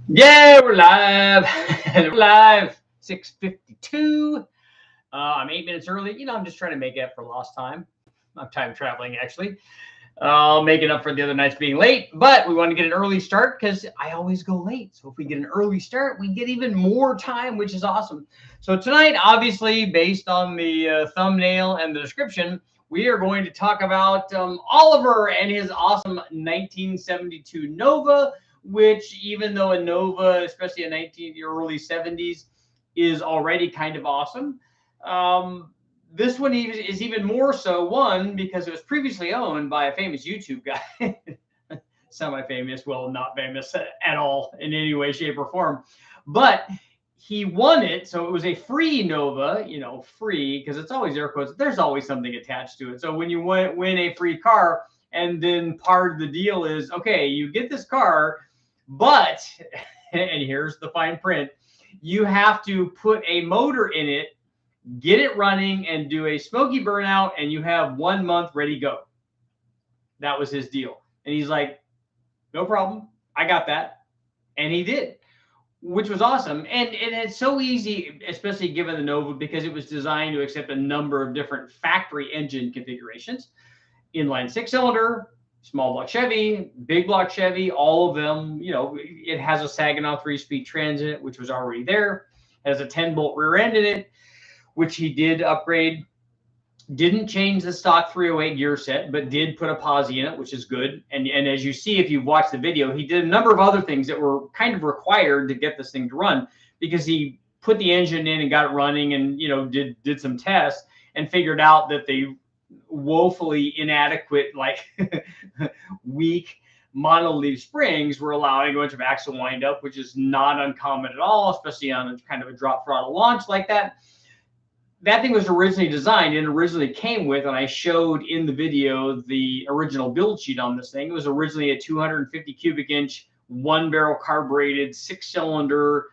Yeah, we're live. We're live. 6:52. I'm 8 minutes early. I'm just trying to make up for lost time. I'm time traveling actually. Making up for the other nights being late, but we want to get an early start because I always go late. So if we get an early start, we get even more time, which is awesome. So tonight, obviously, based on the thumbnail and the description, we are going to talk about Oliver and his awesome 1972 Nova, which even though a Nova, especially a 19 early 70s, is already kind of awesome. This one is even more so, one, because it was previously owned by a famous YouTube guy. Semi-famous, well, not famous at all in any way, shape, or form. But he won it, so it was a free Nova, free, because it's always air quotes. There's always something attached to it. So when you win a free car, and then part of the deal is, okay, you get this car, but, and here's the fine print, you have to put a motor in it, get it running, and do a Smokey burnout, and you have 1 month ready to go. That was his deal. And he's like, no problem. I got that. And he did, which was awesome. And it's so easy, especially given the Nova, because it was designed to accept a number of different factory engine configurations. Inline six-cylinder, small block Chevy, big block Chevy, all of them. It has a Saginaw 3-speed transit, which was already there. It has a 10-bolt rear end in it, which he did upgrade. Didn't change the stock 308 gear set, but did put a posi in it, which is good. And as you see, if you've watched the video, he did a number of other things that were kind of required to get this thing to run, because he put the engine in and got it running, and did some tests and figured out that the woefully inadequate, like weak monoleaf springs were allowing a bunch of axle windup, which is not uncommon at all, especially on a kind of a drop throttle launch like that. That thing was originally designed and originally came with, and I showed in the video the original build sheet on this thing. It was originally a 250 cubic inch, 1-barrel carbureted, 6-cylinder,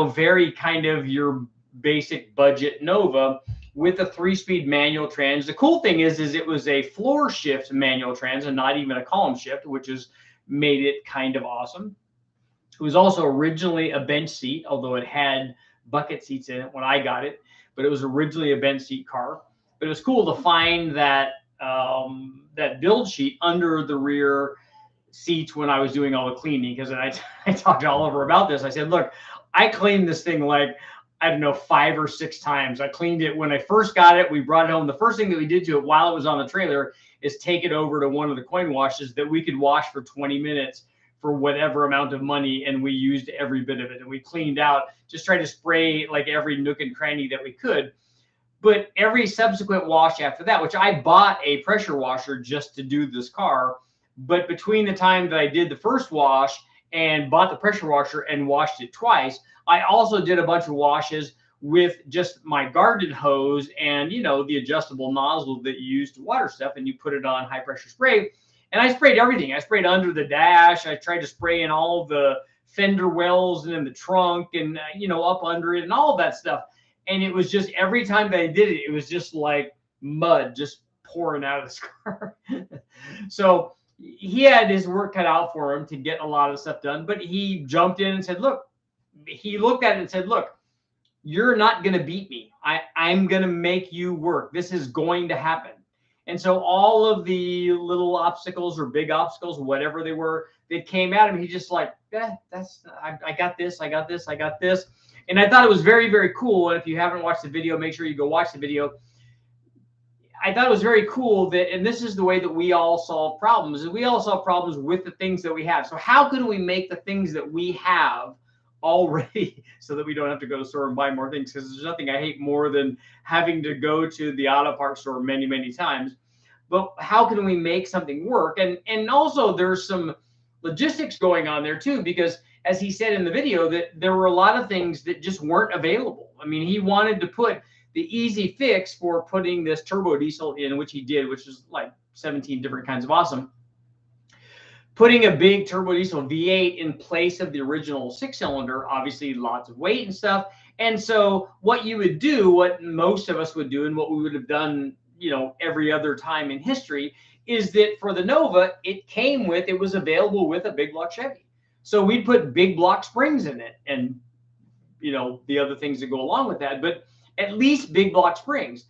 very kind of your basic budget Nova with a 3-speed manual trans. The cool thing is it was a floor shift manual trans and not even a column shift, which has made it kind of awesome. It was also originally a bench seat, although it had bucket seats in it when I got it. But it was originally a bench seat car. But it was cool to find that that build sheet under the rear seats when I was doing all the cleaning, because I talked to Oliver about this. I said, look, I cleaned this thing like, I don't know, 5 or 6 times. I cleaned it when I first got it. We brought it home. The first thing that we did to it while it was on the trailer is take it over to one of the coin washes that we could wash for 20 minutes for whatever amount of money, and we used every bit of it. And we cleaned out, just tried to spray like every nook and cranny that we could. But every subsequent wash after that, which I bought a pressure washer just to do this car, but between the time that I did the first wash and bought the pressure washer and washed it twice, I also did a bunch of washes with just my garden hose and, the adjustable nozzle that you use to water stuff, and you put it on high pressure spray. And I sprayed everything. I sprayed under the dash. I tried to spray in all the fender wells and in the trunk and, up under it and all of that stuff. And it was just, every time that I did it, it was just like mud just pouring out of this car. So he had his work cut out for him to get a lot of stuff done. But he jumped in and said, look, he looked at it and said, look, you're not going to beat me. I'm going to make you work. This is going to happen. And so all of the little obstacles or big obstacles, whatever they were, that came at him, he just like, I got this, I got this, I got this. And I thought it was very, very cool. And if you haven't watched the video, make sure you go watch the video. I thought it was very cool that, and this is the way that we all solve problems, is we all solve problems with the things that we have. So how can we make the things that we have already so that we don't have to go to the store and buy more things? Because there's nothing I hate more than having to go to the auto parts store many, many times. But how can we make something work? And also there's some logistics going on there too, because as he said in the video, that there were a lot of things that just weren't available. I mean, he wanted to put the easy fix for putting this turbo diesel in, which he did, which is like 17 different kinds of awesome. Putting a big turbo diesel V8 in place of the original 6-cylinder, obviously lots of weight and stuff. And so what you would do, what most of us would do, and what we would have done, every other time in history, is that for the Nova, it was available with a big block Chevy. So we'd put big block springs in it, and the other things that go along with that, but at least big block springs.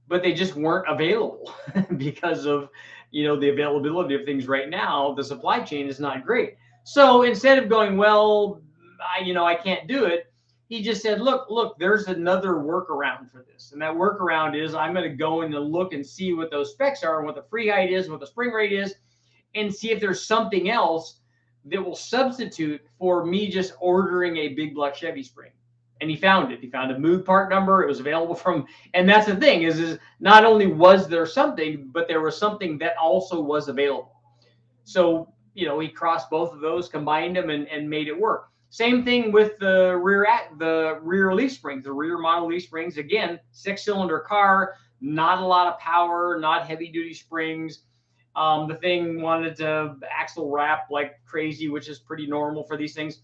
But they just weren't available because of the availability of things right now. The supply chain is not great. So instead of going, well, I can't do it, he just said, look, there's another workaround for this. And that workaround is I'm going to go in and look and see what those specs are and what the free height is, what the spring rate is, and see if there's something else that will substitute for me just ordering a big block Chevy spring. And he found it. He found a Moog part number. It was available from, and that's the thing is not only was there something, but there was something that also was available. So, he crossed both of those, combined them, and made it work. Same thing with the rear leaf springs, the rear model leaf springs. Again, 6-cylinder car, not a lot of power, not heavy duty springs. The thing wanted to axle wrap like crazy, which is pretty normal for these things.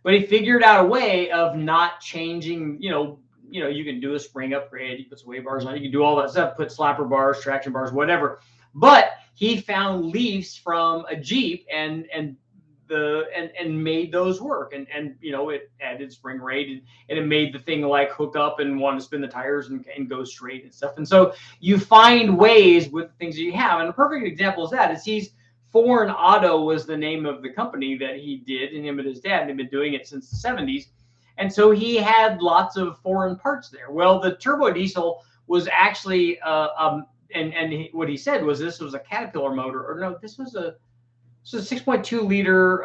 But he figured out a way of not changing, you can do a spring upgrade, you put sway bars on, you can do all that stuff, put slapper bars, traction bars, whatever. But he found leaves from a Jeep and made those work. And it added spring rate and it made the thing like hook up and want to spin the tires and go straight and stuff. And so you find ways with the things that you have. And a perfect example is that is Foreign Auto was the name of the company that he did, and him and his dad, they've been doing it since the 70s. And so he had lots of foreign parts there. Well, the turbo diesel was actually, what he said was this was a Caterpillar motor, or no, this was a 6.2 liter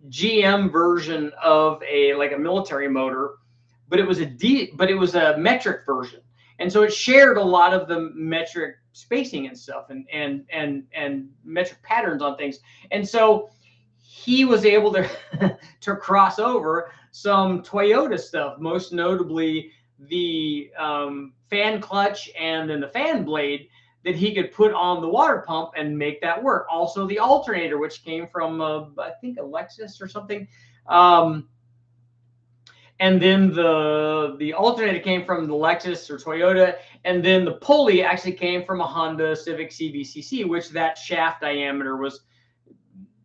GM version of a military motor, but it was a metric version. And so it shared a lot of the metric spacing and stuff and metric patterns on things. And so he was able to to cross over some Toyota stuff, most notably the fan clutch and then the fan blade that he could put on the water pump and make that work. Also the alternator, which came from I think a Lexus or something. And then the alternator came from the Lexus or Toyota, and then the pulley actually came from a Honda Civic CVCC, which that shaft diameter was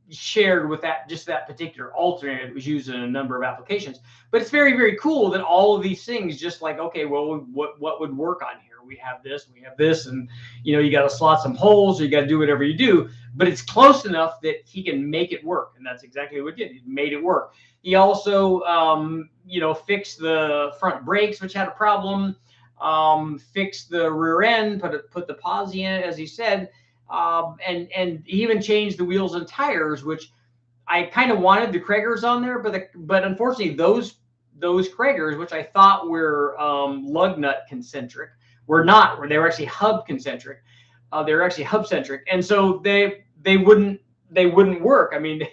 shared with that particular alternator. It was used in a number of applications. But it's very, very cool that all of these things just like, okay, well, what would work on here? We have this, and you got to slot some holes, or you got to do whatever you do, but it's close enough that he can make it work, and that's exactly what he did. He made it work. He also, fixed the front brakes, which had a problem. Fixed the rear end, put the posi in it, as he said, and he even changed the wheels and tires, which I kind of wanted the Kragers on there, but unfortunately those Kragers, which I thought were lug nut concentric, were not. They were actually hub concentric. They were actually hub centric, and so they wouldn't work. I mean,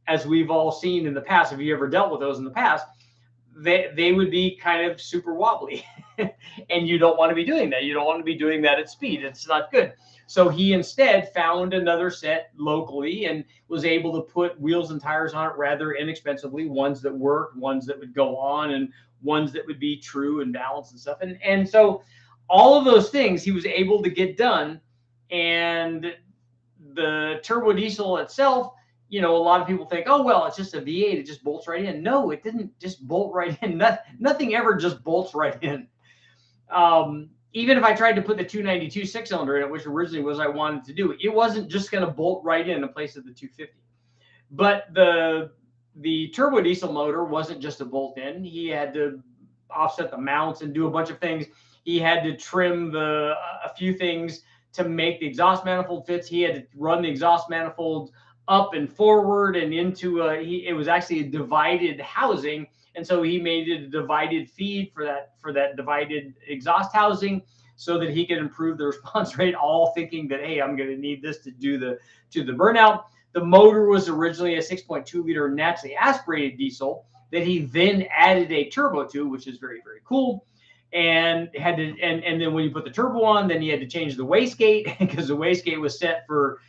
as we've all seen in the past, if you ever dealt with those in the past, they would be kind of super wobbly, and you don't want to be doing that. You don't want to be doing that at speed. It's not good. So he instead found another set locally and was able to put wheels and tires on it rather inexpensively, ones that worked, ones that would go on, and ones that would be true and balanced and stuff. And so all of those things he was able to get done. And the turbo diesel itself, a lot of people think, oh, well, it's just a V8. It just bolts right in. No, it didn't just bolt right in. Nothing ever just bolts right in. Even if I tried to put the 292 6-cylinder in it, which originally was I wanted to do, it wasn't just going to bolt right in place of the 250. But the turbo diesel motor wasn't just a bolt in. He had to offset the mounts and do a bunch of things. He had to trim a few things to make the exhaust manifold fits. He had to run the exhaust manifold up and forward and into it was actually a divided housing, and so he made it a divided feed for that divided exhaust housing so that he could improve the response rate, all thinking that, hey, I'm going to need this to do the burnout. The motor was originally a 6.2 liter naturally aspirated diesel that he then added a turbo to, which is very, very cool. And then when you put the turbo on, then you had to change the wastegate because the wastegate was set for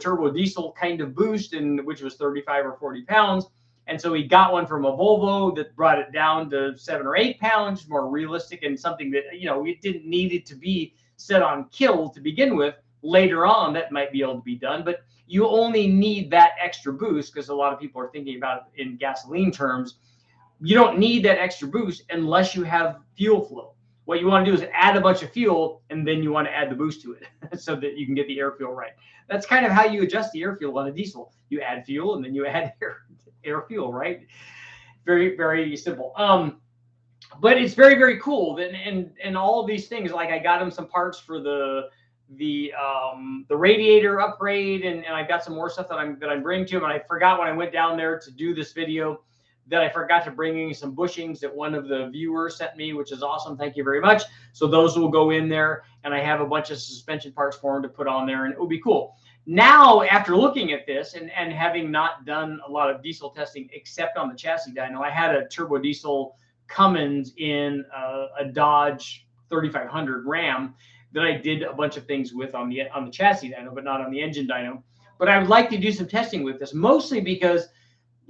turbo diesel kind of boost, and which was 35 or 40 pounds. And so he got one from a Volvo that brought it down to 7 or 8 pounds, more realistic, and something that it didn't need it to be set on kill to begin with. Later on, that might be able to be done, but you only need that extra boost, because a lot of people are thinking about it in gasoline terms. You don't need that extra boost unless you have fuel flow. What you want to do is add a bunch of fuel, and then you want to add the boost to it so that you can get the air fuel right. That's kind of how you adjust the air fuel on a diesel. You add fuel, and then you add air fuel, right? Very, very simple. But it's very, very cool. And all of these things, like I got him some parts for the radiator upgrade, and I've got some more stuff that I'm bringing to him. And I forgot when I went down there to do this video that I forgot to bring in some bushings that one of the viewers sent me, which is awesome. Thank you very much. So those will go in there, and I have a bunch of suspension parts for him to put on there, and it will be cool. Now, after looking at this and having not done a lot of diesel testing except on the chassis dyno, I had a turbo diesel Cummins in a Dodge 3500 Ram that I did a bunch of things with on the chassis dyno, but not on the engine dyno. But I would like to do some testing with this, mostly because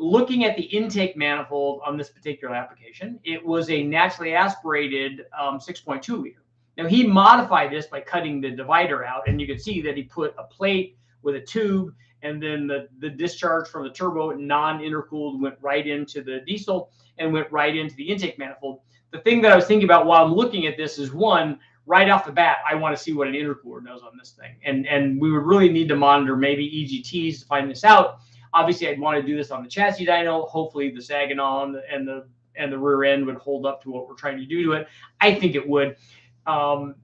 looking at the intake manifold on this particular application, it was a naturally aspirated 6.2 liter. Now, he modified this by cutting the divider out, and you can see that he put a plate with a tube, and then the discharge from the turbo, non-intercooled, went right into the diesel and went right into the intake manifold. The thing that I was thinking about while I'm looking at this is, one, right off the bat, I want to see what an intercooler does on this thing. And we would really need to monitor maybe EGTs to find this out. Obviously, I'd want to do this on the chassis dyno. Hopefully, the Saginaw and the rear end would hold up to what we're trying to do to it. I think it would.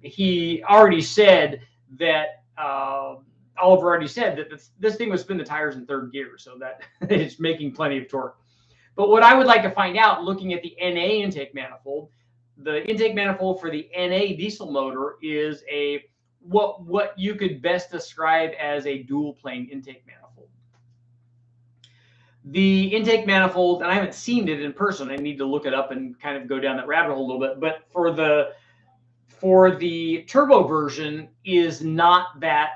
He already said that, Oliver already said that this thing would spin the tires in third gear, so that it's making plenty of torque. But what I would like to find out, looking at the NA intake manifold, the intake manifold for the NA diesel motor is what you could best describe as a dual plane intake manifold. The intake manifold, and I haven't seen it in person, I need to look it up and kind of go down that rabbit hole a little bit, but for the turbo version is not that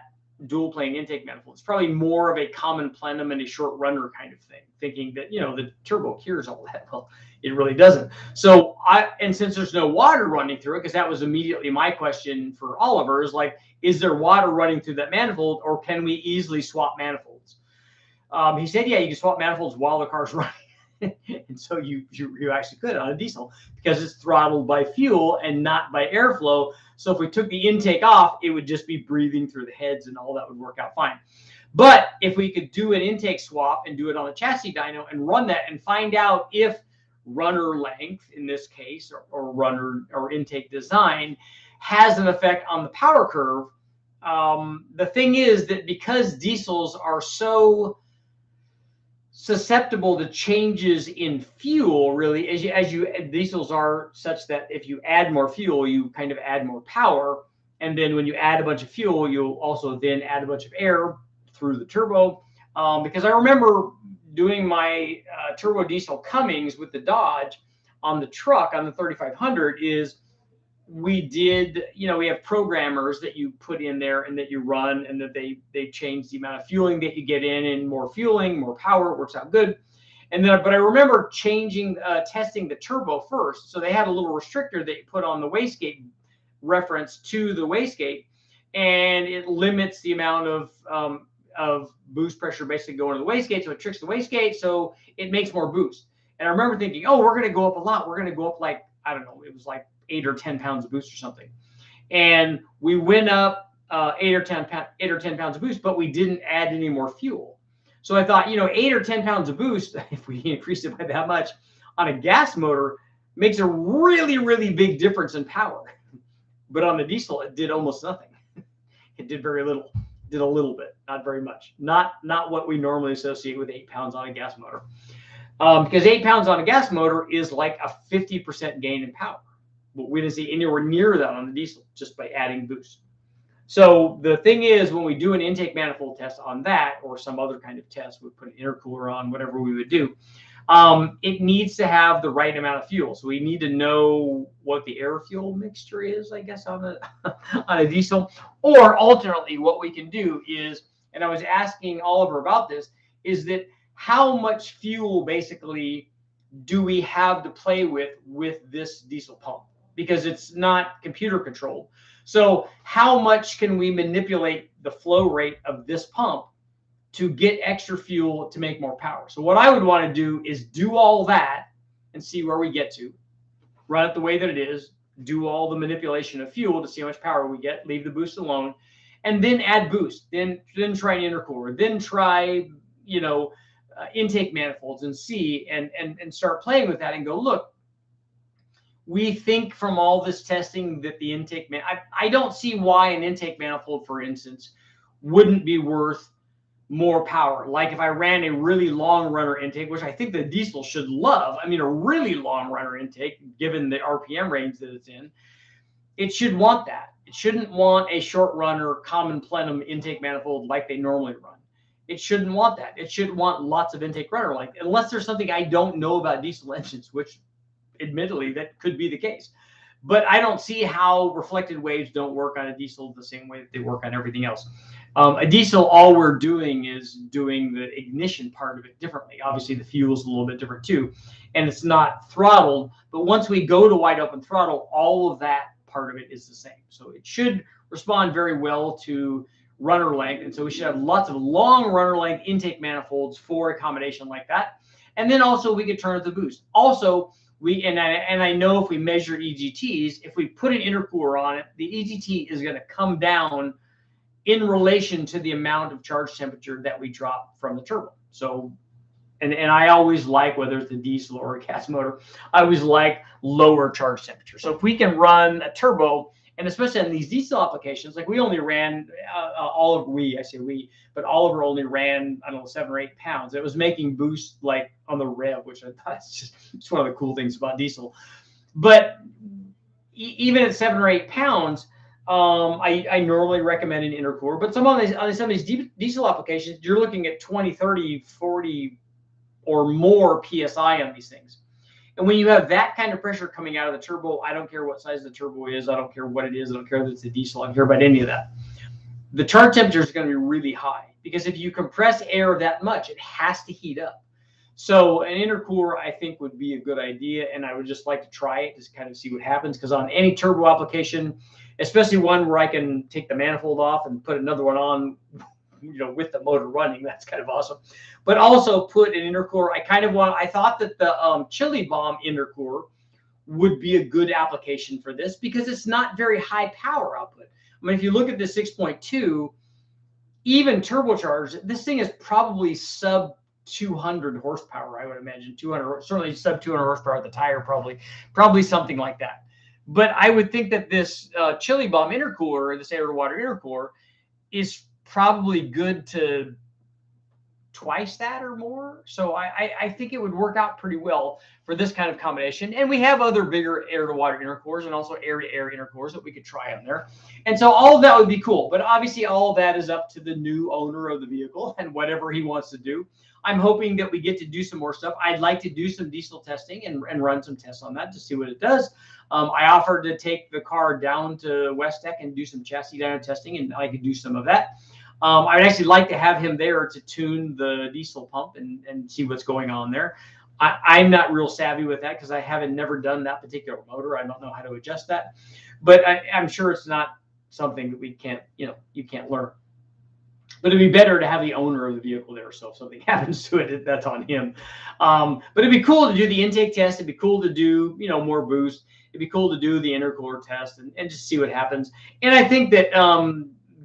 dual plane intake manifold. It's probably more of a common plenum and a short runner kind of thing, thinking that, the turbo cures all that. Well, it really doesn't. So and since there's no water running through it, because that was immediately my question for Oliver, is like, is there water running through that manifold, or can we easily swap manifolds? He said, yeah, you can swap manifolds while the car's running. And so you actually could on a diesel, because it's throttled by fuel and not by airflow. So if we took the intake off, it would just be breathing through the heads, and all that would work out fine. But if we could do an intake swap and do it on the chassis dyno and run that and find out if runner length, in this case, or runner or intake design has an effect on the power curve. The thing is that because diesels are so susceptible to changes in fuel, really, diesels are such that if you add more fuel, you kind of add more power. And then when you add a bunch of fuel, you'll also then add a bunch of air through the turbo. Because I remember doing my turbo diesel Cummins with the Dodge on the truck on the 3500 is we did, we have programmers that you put in there and that you run, and that they change the amount of fueling that you get in, and more fueling, more power, it works out good. And then, but I remember testing the turbo first. So they had a little restrictor that you put on the wastegate reference to the wastegate, and it limits the amount of boost pressure basically going to the wastegate. So it tricks the wastegate, so it makes more boost. And I remember thinking, oh, we're going to go up a lot. We're going to go up like, I don't know, it was like 8 or 10 pounds of boost or something. And we went up 8 or 10 pounds of boost, but we didn't add any more fuel. So I thought, 8 or 10 pounds of boost, if we increase it by that much on a gas motor, makes a really, really big difference in power. But on the diesel, it did almost nothing. It did very little. Did a little bit, not very much. Not what we normally associate with 8 pounds on a gas motor. Because 8 pounds on a gas motor is like a 50% gain in power. But we didn't see anywhere near that on the diesel, just by adding boost. So the thing is, when we do an intake manifold test on that, or some other kind of test, we put an intercooler on, whatever we would do, it needs to have the right amount of fuel. So we need to know what the air fuel mixture is, I guess, on a diesel. Or alternately, what we can do is, and I was asking Oliver about this, is that how much fuel basically do we have to play with this diesel pump? Because it's not computer controlled. So how much can we manipulate the flow rate of this pump to get extra fuel to make more power. So what I would want to do is do all that and see where we get to, run it the way that it is, do all the manipulation of fuel to see how much power we get, leave the boost alone, and then add boost, then try an intercooler, then try, intake manifolds and see, and start playing with that and go, look, we think from all this testing that the intake I don't see why an intake manifold, for instance, wouldn't be worth more power. Like if I ran a really long runner intake, which I think the Diesel should love. I mean, a really long runner intake, given the RPM range that it's in, it should want that. It shouldn't want a short runner common plenum intake manifold like they normally run. It shouldn't want that. It should want lots of intake runner, like, unless there's something I don't know about diesel engines, which admittedly that could be the case. But I don't see how reflected waves don't work on a diesel the same way that they work on everything else. A diesel, all we're doing is doing the ignition part of it differently. Obviously, the fuel's a little bit different too, and it's not throttled. But once we go to wide open throttle, all of that part of it is the same. So it should respond very well to runner length, and so we should have lots of long runner length intake manifolds for a combination like that. And then also we could turn up the boost. Also, I know if we measure EGTs, if we put an intercooler on it, the EGT is going to come down in relation to the amount of charge temperature that we drop from the turbo. So, and I always like, whether it's a diesel or a gas motor, I always like lower charge temperature. So if we can run a turbo, and especially in these diesel applications, like we only ran Oliver only ran, I don't know, 7 or 8 pounds. It was making boost like on the rev, which I thought it's one of the cool things about diesel. But even at 7 or 8 pounds, I normally recommend an intercooler. But some of these diesel applications, you're looking at 20, 30, 40 or more PSI on these things. And when you have that kind of pressure coming out of the turbo, I don't care what size the turbo is. I don't care what it is. I don't care if it's a diesel. I don't care about any of that. The charge temperature is going to be really high, because if you compress air that much, it has to heat up. So an intercooler, I think, would be a good idea. And I would just like to try it, just kind of see what happens. Because on any turbo application, especially one where I can take the manifold off and put another one on, with the motor running, that's kind of awesome. But also put an intercooler. I thought that the Chili Bomb intercooler would be a good application for this, because it's not very high power output. I mean, if you look at the 6.2, even turbocharged, this thing is probably sub 200 horsepower, I would imagine. 200, certainly sub 200 horsepower at the tire, probably something like that. But I would think that this Chili Bomb intercooler, this air-to-water intercooler, is probably good to twice that or more. So I think it would work out pretty well for this kind of combination. And we have other bigger air-to-water intercoolers and also air-to-air intercoolers that we could try on there. And so all of that would be cool. But obviously all of that is up to the new owner of the vehicle and whatever he wants to do. I'm hoping that we get to do some more stuff. I'd like to do some diesel testing and run some tests on that to see what it does. I offered to take the car down to West Tech and do some chassis dyno testing, and I could do some of that. I'd actually like to have him there to tune the diesel pump and see what's going on there. I'm not real savvy with that, because I haven't never done that particular motor. I don't know how to adjust that, but I'm sure it's not something that we can't, you can't learn. But it'd be better to have the owner of the vehicle there. So if something happens to it, that's on him. But it'd be cool to do the intake test. It'd be cool to do, more boost. It'd be cool to do the intercooler test and just see what happens. And I think that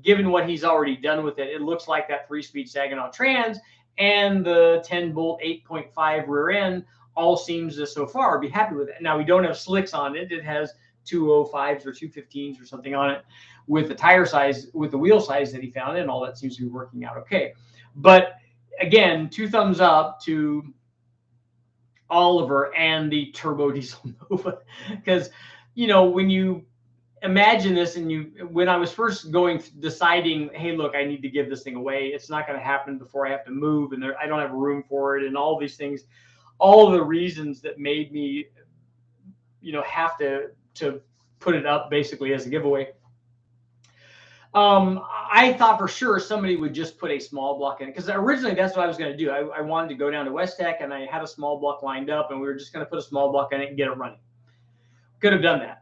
given what he's already done with it, it looks like that 3-speed Saginaw trans and the 10-bolt 8.5 rear end all seems to so far be happy with it. Now, we don't have slicks on it. It has 205s or 215s or something on it with the tire size, with the wheel size that he found, and all that seems to be working out okay. But again, 2 thumbs up to Oliver and the turbo diesel Nova, because, when you imagine this, and when I was first deciding, hey, look, I need to give this thing away. It's not going to happen before I have to move, and I don't have room for it, and all these things, all of the reasons that made me, have to put it up basically as a giveaway. I thought for sure somebody would just put a small block in it, because originally that's what I was going to do. I wanted to go down to West Tech, and I had a small block lined up, and we were just going to put a small block in it and get it running. Could have done that.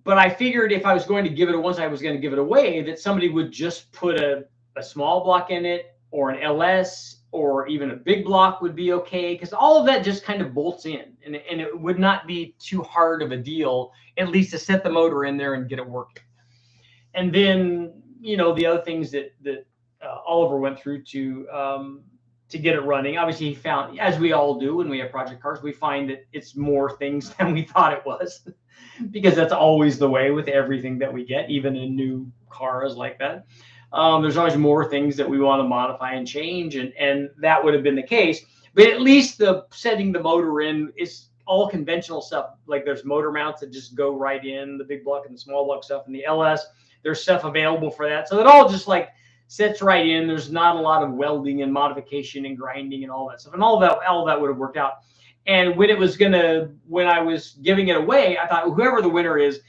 But I figured if I was going to give it once I was going to give it away, that somebody would just put a a small block in it, or an LS, or even a big block would be okay, because all of that just kind of bolts in, and it would not be too hard of a deal, at least to set the motor in there and get it working. And then, you know, the other things that Oliver went through to get it running. Obviously, he found, as we all do when we have project cars, we find that it's more things than we thought it was, because that's always the way with everything that we get, even in new cars like that. There's always more things that we want to modify and change, and that would have been the case. But at least the setting the motor in is all conventional stuff. Like there's motor mounts that just go right in, the big block and the small block stuff, and the LS. There's stuff available for that, so it all just like sits right in. There's not a lot of welding and modification and grinding and all that stuff, and all that would have worked out. And when I was giving it away, I thought whoever the winner is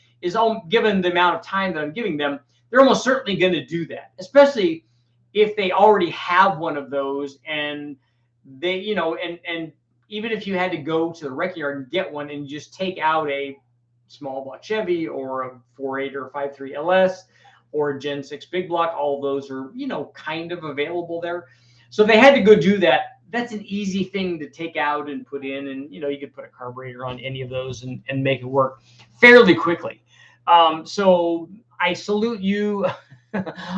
given the amount of time that I'm giving them, they're almost certainly going to do that, especially if they already have one of those, and they, you know, and even if you had to go to the wrecking yard and get one and just take out a small block Chevy or a 4.8 or 5.3 LS or a Gen 6 big block, all those are, you know, kind of available there. So they had to go do that. That's an easy thing to take out and put in, and you know, you could put a carburetor on any of those and make it work fairly quickly. So I salute you,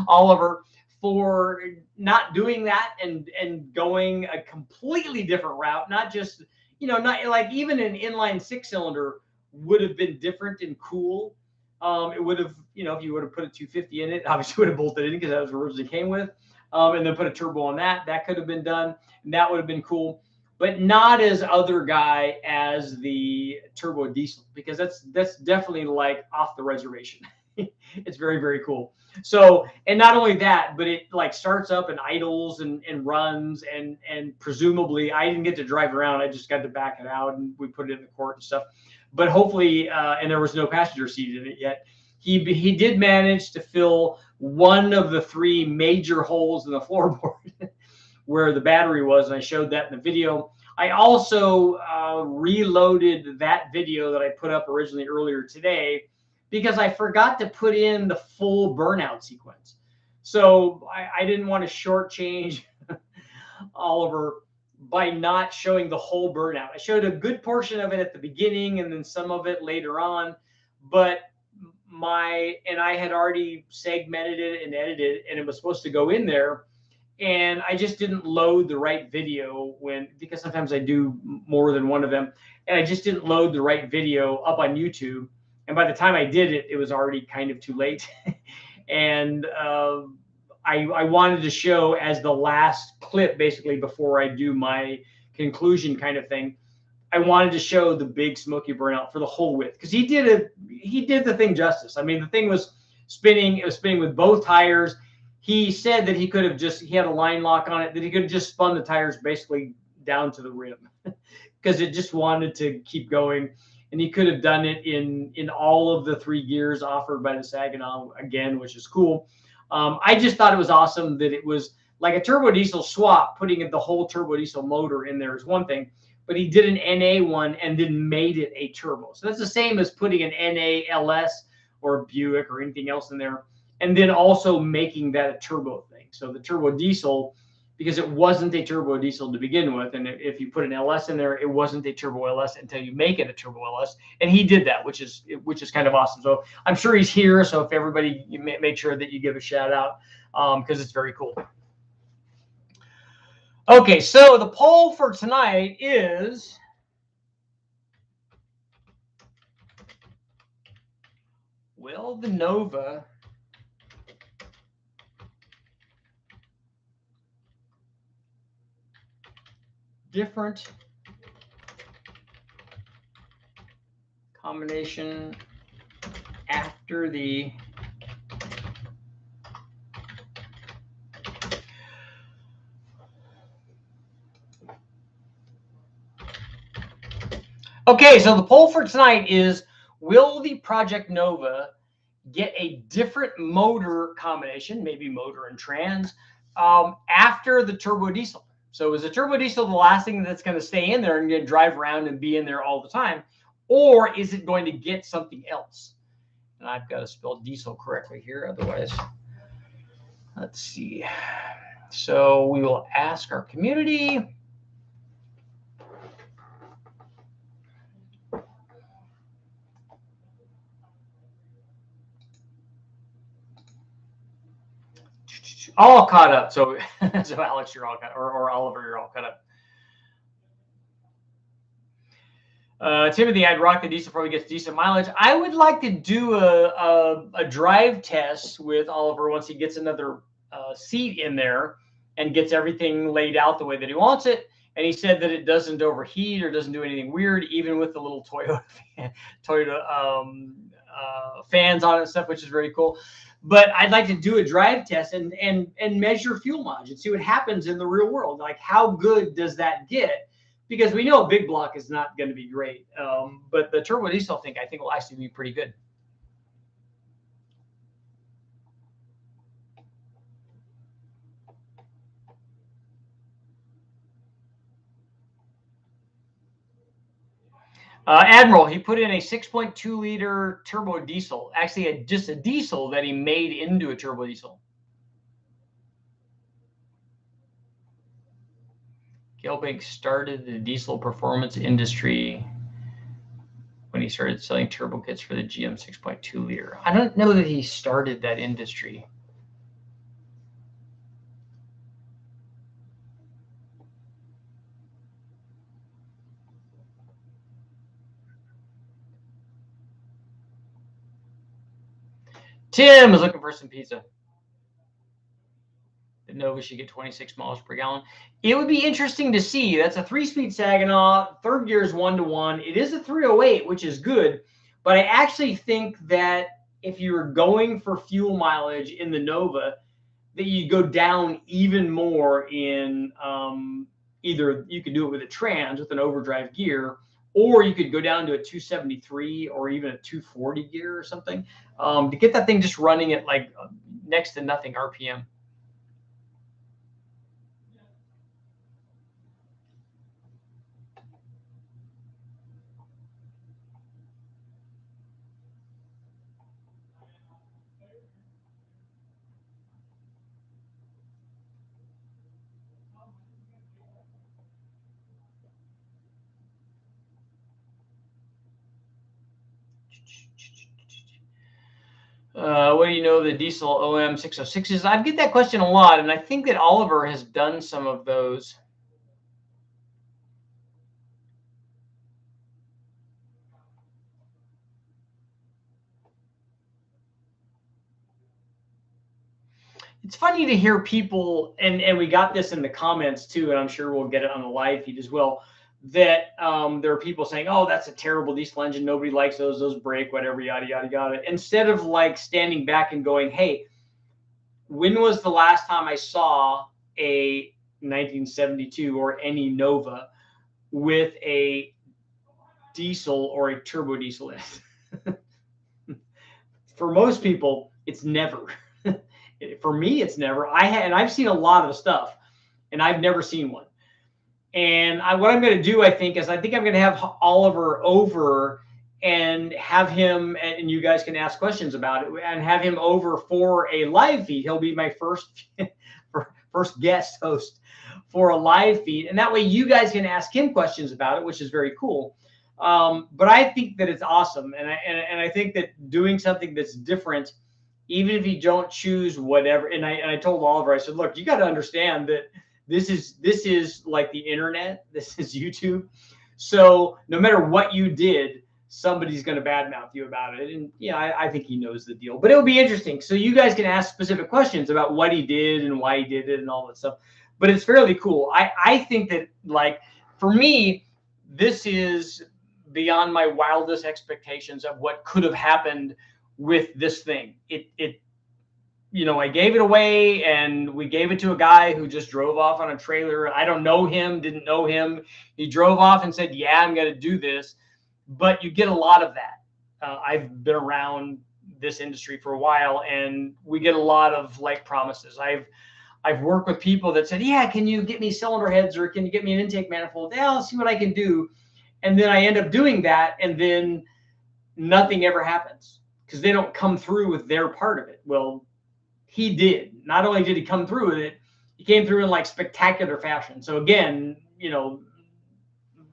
Oliver, for not doing that and going a completely different route. Not just, you know, not like even an inline 6-cylinder would have been different and cool. It would have, you know, if you would have put a 250 in it, obviously would have bolted in because that was what it originally came with. And then put a turbo on that. That could have been done, and that would have been cool, but not as other guy as the turbo diesel, because that's definitely like off the reservation. It's very, very cool. So, and not only that, but it like starts up and idles and runs, and presumably I didn't get to drive around. I just got to back it out and we put it in the court and stuff. But hopefully, and there was no passenger seat in it yet. He did manage to fill one of the 3 major holes in the floorboard where the battery was, and I showed that in the video. I also reloaded that video that I put up originally earlier today, because I forgot to put in the full burnout sequence. So I didn't want to shortchange Oliver by not showing the whole burnout. I showed a good portion of it at the beginning and then some of it later on, but I had already segmented it and edited it, and it was supposed to go in there. And I just didn't load the right video because sometimes I do more than one of them, and I just didn't load the right video up on YouTube. And by the time I did it, it was already kind of too late. And I wanted to show as the last clip, basically before I do my conclusion kind of thing, I wanted to show the big Smokey burnout for the whole width, because he did the thing justice. I mean, the thing was spinning. It was spinning with both tires. He said that he had a line lock on it, that he could have just spun the tires basically down to the rim because it just wanted to keep going. And he could have done it in all of the 3 gears offered by the Saginaw again, which is cool. I just thought it was awesome that it was like a turbo diesel swap. Putting the whole turbo diesel motor in there is one thing, but he did an NA one and then made it a turbo. So that's the same as putting an NA LS or a Buick or anything else in there, and then also making that a turbo thing. So the turbo diesel, because it wasn't a turbo diesel to begin with, and if you put an LS in there, it wasn't a turbo LS until you make it a turbo LS, and he did that, which is kind of awesome. So I'm sure he's here. So if everybody, you make sure that you give a shout out, because it's very cool. Okay, so the poll for tonight is, will the Nova different combination after the Okay, so the poll for tonight is, will the Project Nova get a different motor combination, maybe motor and trans, after the turbo diesel? So is the turbo diesel the last thing that's going to stay in there and going to drive around and be in there all the time? Or is it going to get something else? And I've got to spell diesel correctly here, otherwise Let's see. So we will ask our community. All caught up. So, so Alex, you're all caught, or Oliver, you're all caught up. Timothy, I'd rock the diesel before he gets decent mileage. I would like to do a drive test with Oliver once he gets another seat in there and gets everything laid out the way that he wants it. And he said that it doesn't overheat or doesn't do anything weird, even with the little Toyota fans on it and stuff, which is very cool. But I'd like to do a drive test and measure fuel mileage and see what happens in the real world. Like, how good does that get? Because we know a big block is not going to be great. But the turbo diesel thing, I think, will actually be pretty good. Admiral, he put in a 6.2 liter turbo diesel, actually just a diesel that he made into a turbo diesel. Gelbank started the diesel performance industry when he started selling turbo kits for the GM 6.2 liter. I don't know that he started that industry. Tim is looking for some pizza. The Nova should get 26 miles per gallon. It would be interesting to see. That's a 3-speed Saginaw. Third gear is 1-to-1. It is a 308, which is good. But I actually think that if you're going for fuel mileage in the Nova, that you go down even more in either you could do it with a trans with an overdrive gear, or you could go down to a 273 or even a 240 gear or something to get that thing just running at like next to nothing RPM. What do you know the diesel OM 606 is? I get that question a lot, and I think that Oliver has done some of those. It's funny to hear people, and we got this in the comments too, and I'm sure we'll get it on the live feed as well, that there are people saying, oh, that's a terrible diesel engine. Nobody likes those break, whatever, yada, yada, yada. Instead of like standing back and going, hey, when was the last time I saw a 1972 or any Nova with a diesel or a turbo diesel in it? For most people, it's never. For me, it's never. I've seen a lot of stuff, and I've never seen one. And what I'm going to do, I think I'm going to have Oliver over and have him, and you guys can ask questions about it, and have him over for a live feed. He'll be my first guest host for a live feed, and that way you guys can ask him questions about it, which is very cool. But I think that it's awesome, and I think that doing something that's different, even if you don't choose whatever, and I told Oliver, I said, look, you got to understand that this is like the internet, this is YouTube, so no matter what you did, somebody's going to badmouth you about it, and yeah, I think he knows the deal. But it will be interesting, so you guys can ask specific questions about what he did and why he did it and all that stuff. But it's fairly cool. I think that, like, for me, this is beyond my wildest expectations of what could have happened with this thing. I gave it away, and we gave it to a guy who just drove off on a trailer. I don't know him, didn't know him. He drove off and said, yeah, I'm going to do this. But you get a lot of that. I've been around this industry for a while, and we get a lot of like promises. I've worked with people that said, yeah, can you get me cylinder heads, or can you get me an intake manifold? Yeah, I'll see what I can do. And then I end up doing that, and then nothing ever happens because they don't come through with their part of it. Well, he did. Not only did he come through with it, he came through in like spectacular fashion. So again, you know,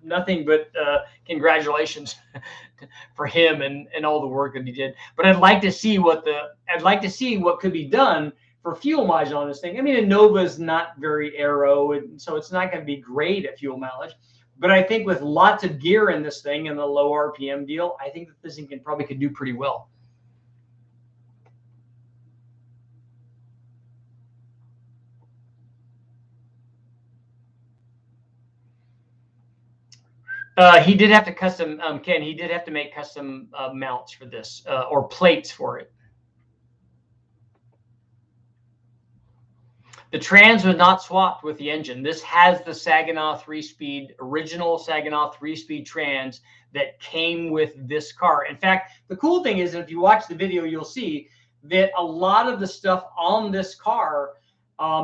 nothing but congratulations for him and all the work that he did. But I'd like to see what could be done for fuel mileage on this thing. I mean, a Nova is not very aero, and so it's not going to be great at fuel mileage. But I think with lots of gear in this thing and the low RPM deal, I think that this thing probably could do pretty well. He did have to custom, Ken, he did have to make custom mounts for this, or plates for it. The trans was not swapped with the engine. This has the Saginaw 3-speed, original Saginaw 3-speed trans that came with this car. In fact, the cool thing is, if you watch the video, you'll see that a lot of the stuff on this car,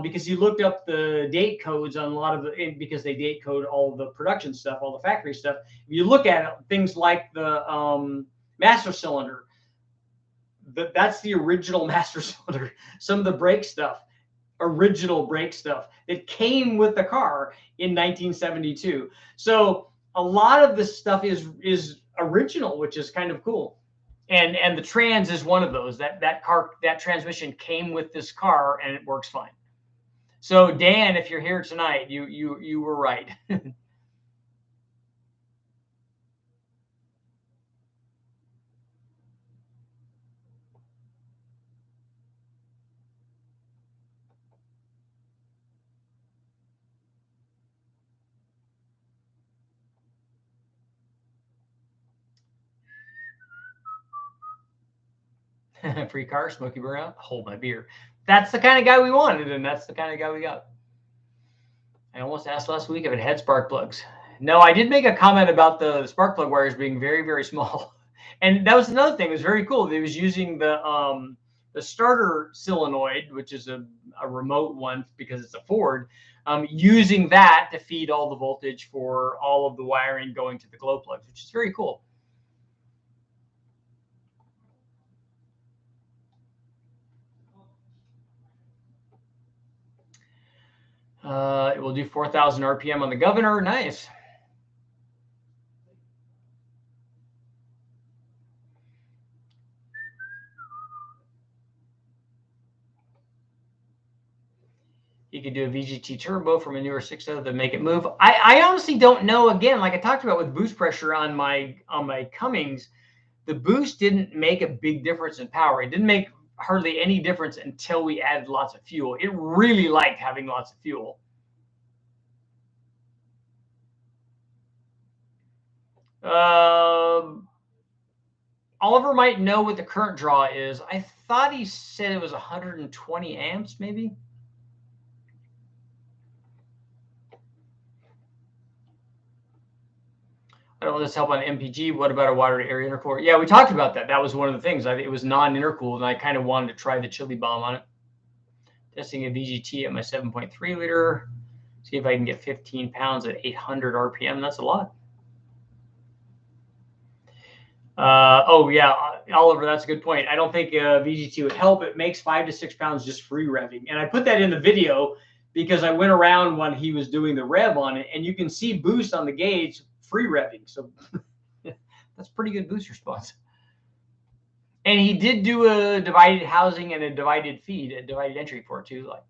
because you looked up the date codes on a lot of the, because they date code all the production stuff, all the factory stuff. If you look at it, things like the master cylinder, that's the original master cylinder. Some of the brake stuff, original brake stuff, it came with the car in 1972. So a lot of this stuff is original, which is kind of cool. And the trans is one of those. That transmission came with this car, and it works fine. So Dan, if you're here tonight, you were right. Free car, Smokey Burnout, hold my beer. That's the kind of guy we wanted, and that's the kind of guy we got. I almost asked last week if it had spark plugs. No, I did make a comment about the spark plug wires being very, very small. And that was another thing. It was very cool. They was using the starter solenoid, which is a remote one because it's a Ford, using that to feed all the voltage for all of the wiring going to the glow plugs, which is very cool. It will do 4,000 RPM on the Governor. Nice. You could do a VGT turbo from a newer 6.0 to make it move. I honestly don't know. Again, like I talked about with boost pressure on my Cummins, the boost didn't make a big difference in power. It didn't make hardly any difference until we added lots of fuel. It really liked having lots of fuel. Oliver might know what the current draw is. I thought he said it was 120 amps, maybe. I don't know, this help on MPG. What about a water area intercooler? Yeah, we talked about that. That was one of the things. It was non-intercooled, and I kind of wanted to try the chili bomb on it. Testing a VGT at my 7.3 liter. See if I can get 15 pounds at 800 RPM. That's a lot. Oh, yeah, Oliver, that's a good point. I don't think VGT would help. It makes 5 to 6 pounds just free revving. And I put that in the video because I went around when he was doing the rev on it, and you can see boost on the gauge, free revving. So that's pretty good boost response. And he did do a divided housing and a divided feed, a divided entry for it too. Like,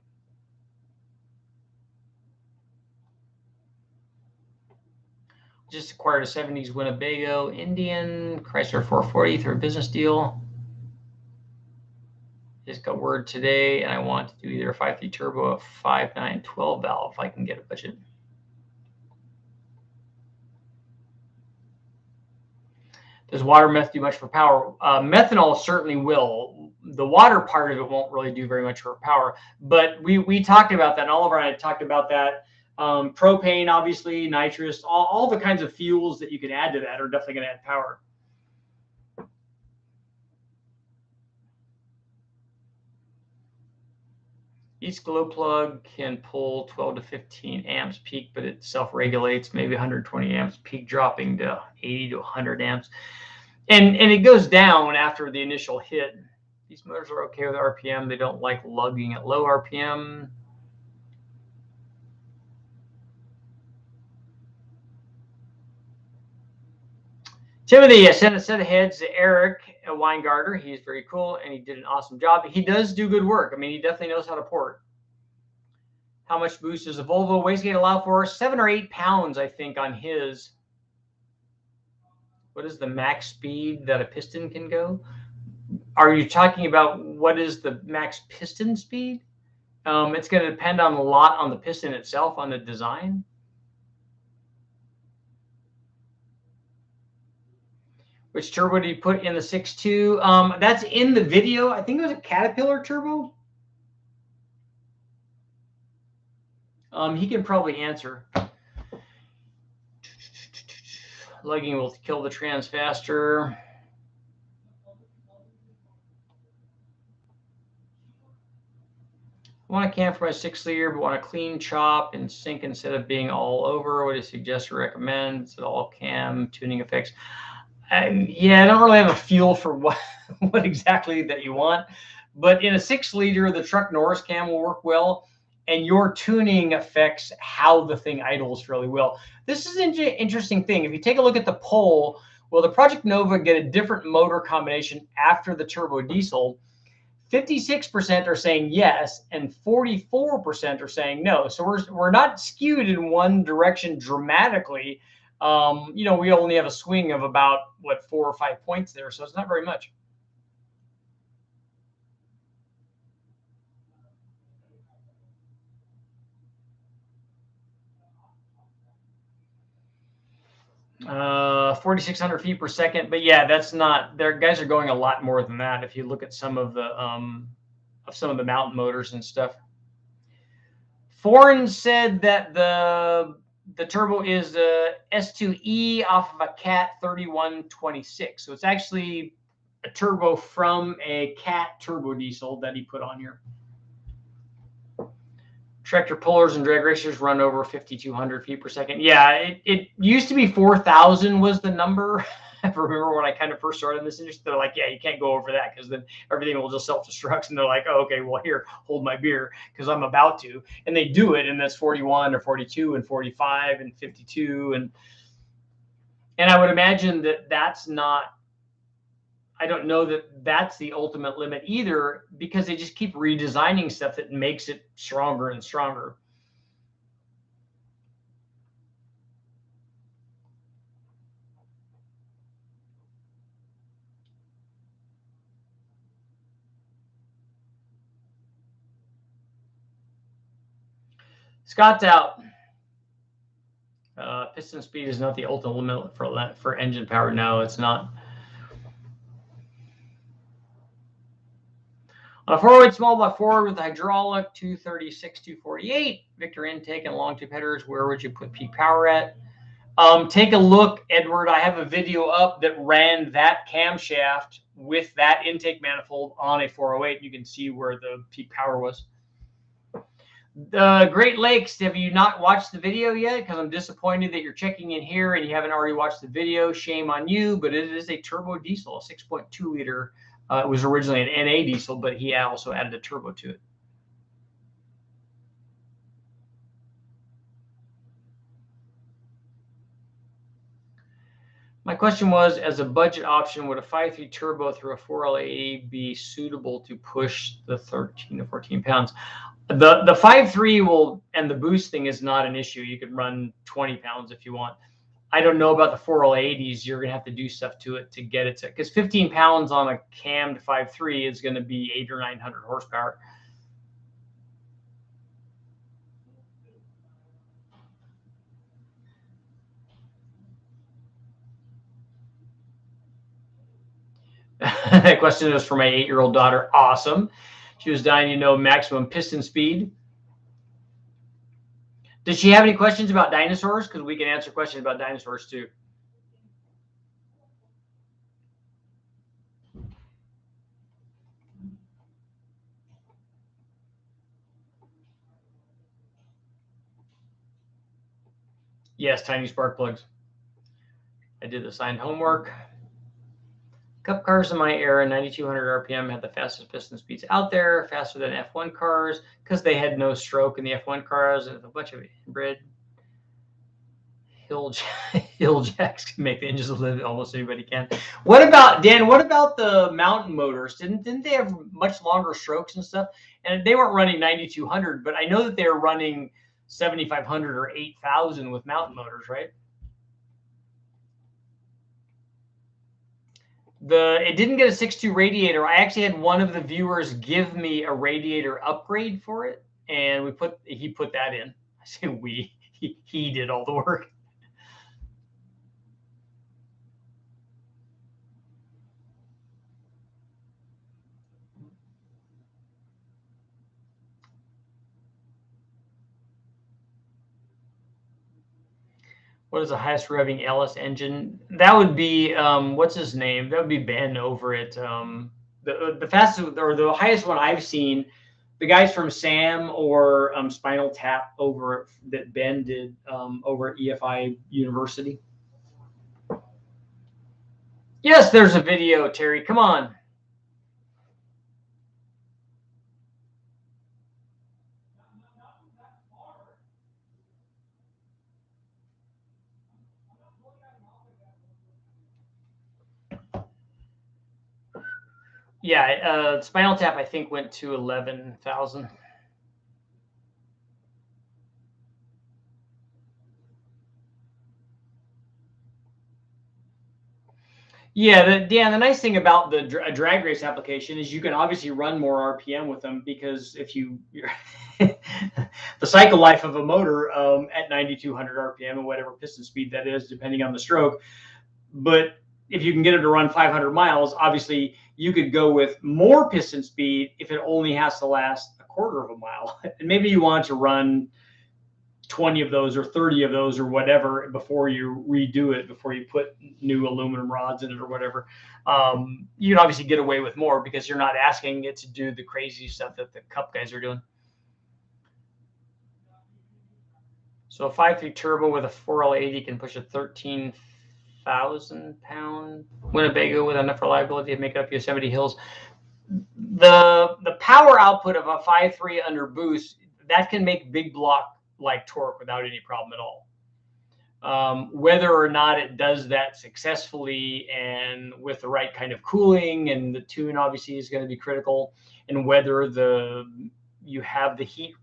just acquired a 70s Winnebago Indian Chrysler 440 through a business deal. Just got word today, and I want to do either a 5.3 turbo or a 5.9 12 valve if I can get a budget. Does water meth do much for power? Methanol certainly will. The water part of it won't really do very much for power. But we talked about that, and Oliver and I talked about that. Propane, obviously, nitrous, all the kinds of fuels that you can add to that are definitely going to add power. Each glow plug can pull 12 to 15 amps peak, but it self-regulates, maybe 120 amps peak, dropping to 80 to 100 amps. And it goes down after the initial hit. These motors are okay with RPM. They don't like lugging at low RPM. Timothy, I sent a set of heads to Eric Weingarter. He's very cool, and he did an awesome job. He does do good work. I mean, he definitely knows how to port. How much boost does a Volvo wastegate allow for? 7 or 8 pounds, I think, on his. What is the max speed that a piston can go? Are you talking about what is the max piston speed? It's going to depend on a lot on the piston itself, on the design. Which turbo do you put in the 6.2? That's in the video. I think it was a Caterpillar turbo. He can probably answer. Lugging will kill the trans faster. I want a cam for my 6-liter, but want a clean chop and sink instead of being all over. What do you suggest or recommend? Is it all cam tuning effects? Yeah, I don't really have a feel for what exactly that you want. But in a 6-liter, the truck Norris cam will work well, and your tuning affects how the thing idles really well. This is an interesting thing. If you take a look at the poll, will the Project Nova get a different motor combination after the turbo diesel? 56% are saying yes, and 44% are saying no. So we're not skewed in one direction dramatically. You know, we only have a swing of about, what, 4 or 5 points there, so it's not very much. Uh, 4,600 feet per second, but yeah, that's not. Their guys are going a lot more than that. If you look at some of the mountain motors and stuff. Foreign said that the turbo is a S2E off of a Cat 3126. So it's actually a turbo from a Cat turbo diesel that he put on here. Tractor pullers and drag racers run over 5,200 feet per second. Yeah, it used to be 4,000 was the number. I remember when I kind of first started in this industry, they're like, yeah, you can't go over that because then everything will just self-destruct. And they're like, oh, okay, well, here, hold my beer because I'm about to. And they do it, and that's 41 or 42 and 45 and 52. And I would imagine that that's not, I don't know that that's the ultimate limit either, because they just keep redesigning stuff that makes it stronger and stronger. Scott's out. Piston speed is not the ultimate limit for engine power. No, it's not. On a 408 small block forward with hydraulic, 236, 248, Victor intake and long tube headers, where would you put peak power at? Take a look, Edward. I have a video up that ran that camshaft with that intake manifold on a 408. You can see where the peak power was. The Great Lakes, have you not watched the video yet? Because I'm disappointed that you're checking in here and you haven't already watched the video. Shame on you, but it is a turbo diesel, a 6.2 liter. It was originally an NA diesel, but he also added a turbo to it. My question was, as a budget option, would a 5.3 turbo through a 4L80 be suitable to push the 13 to 14 pounds? The 5.3 will, and the boost thing is not an issue. You could run 20 pounds if you want. I don't know about the 4L80s. You're going to have to do stuff to it to get it to, because 15 pounds on a cammed 5.3 is going to be 800 or 900 horsepower. That question is for my 8-year-old daughter. Awesome. She was dying to know maximum piston speed. Does she have any questions about dinosaurs? Because we can answer questions about dinosaurs too. Yes, tiny spark plugs. I did the signed homework. Cup cars in my era, 9,200 RPM, had the fastest piston speeds out there, faster than F1 cars, because they had no stroke in the F1 cars, and a bunch of inbred hill jacks can make the engines live. Almost anybody can. What about, Dan, what about the mountain motors? Didn't they have much longer strokes and stuff? And they weren't running 9,200, but I know that they were running 7,500 or 8,000 with mountain motors, right? It didn't get a 6.2 radiator. I actually had one of the viewers give me a radiator upgrade for it, and he put that in. I say he did all the work. What is the highest revving LS engine? That would be what's his name? That would be Ben over at the fastest or the highest one I've seen. The guys from Sam or Spinal Tap over that Ben did over at EFI University. Yes, there's a video, Terry. Come on. Yeah, Spinal Tap I think went to 11,000. Yeah, the nice thing about the drag race application is you can obviously run more RPM with them, because if you're the cycle life of a motor at 9,200 RPM or whatever piston speed that is, depending on the stroke. But if you can get it to run 500 miles, obviously you could go with more piston speed if it only has to last a quarter of a mile. And maybe you want to run 20 of those or 30 of those or whatever before you redo it, before you put new aluminum rods in it or whatever. You can obviously get away with more because you're not asking it to do the crazy stuff that the Cup guys are doing. So a 5.3 turbo with a 4L80 can push a 13,000-pound Winnebago with enough reliability to make it up Yosemite Hills. The power output of a 5.3 under boost, that can make big block like torque without any problem at all. Whether or not it does that successfully and with the right kind of cooling, and the tune obviously is going to be critical, and whether you have the heat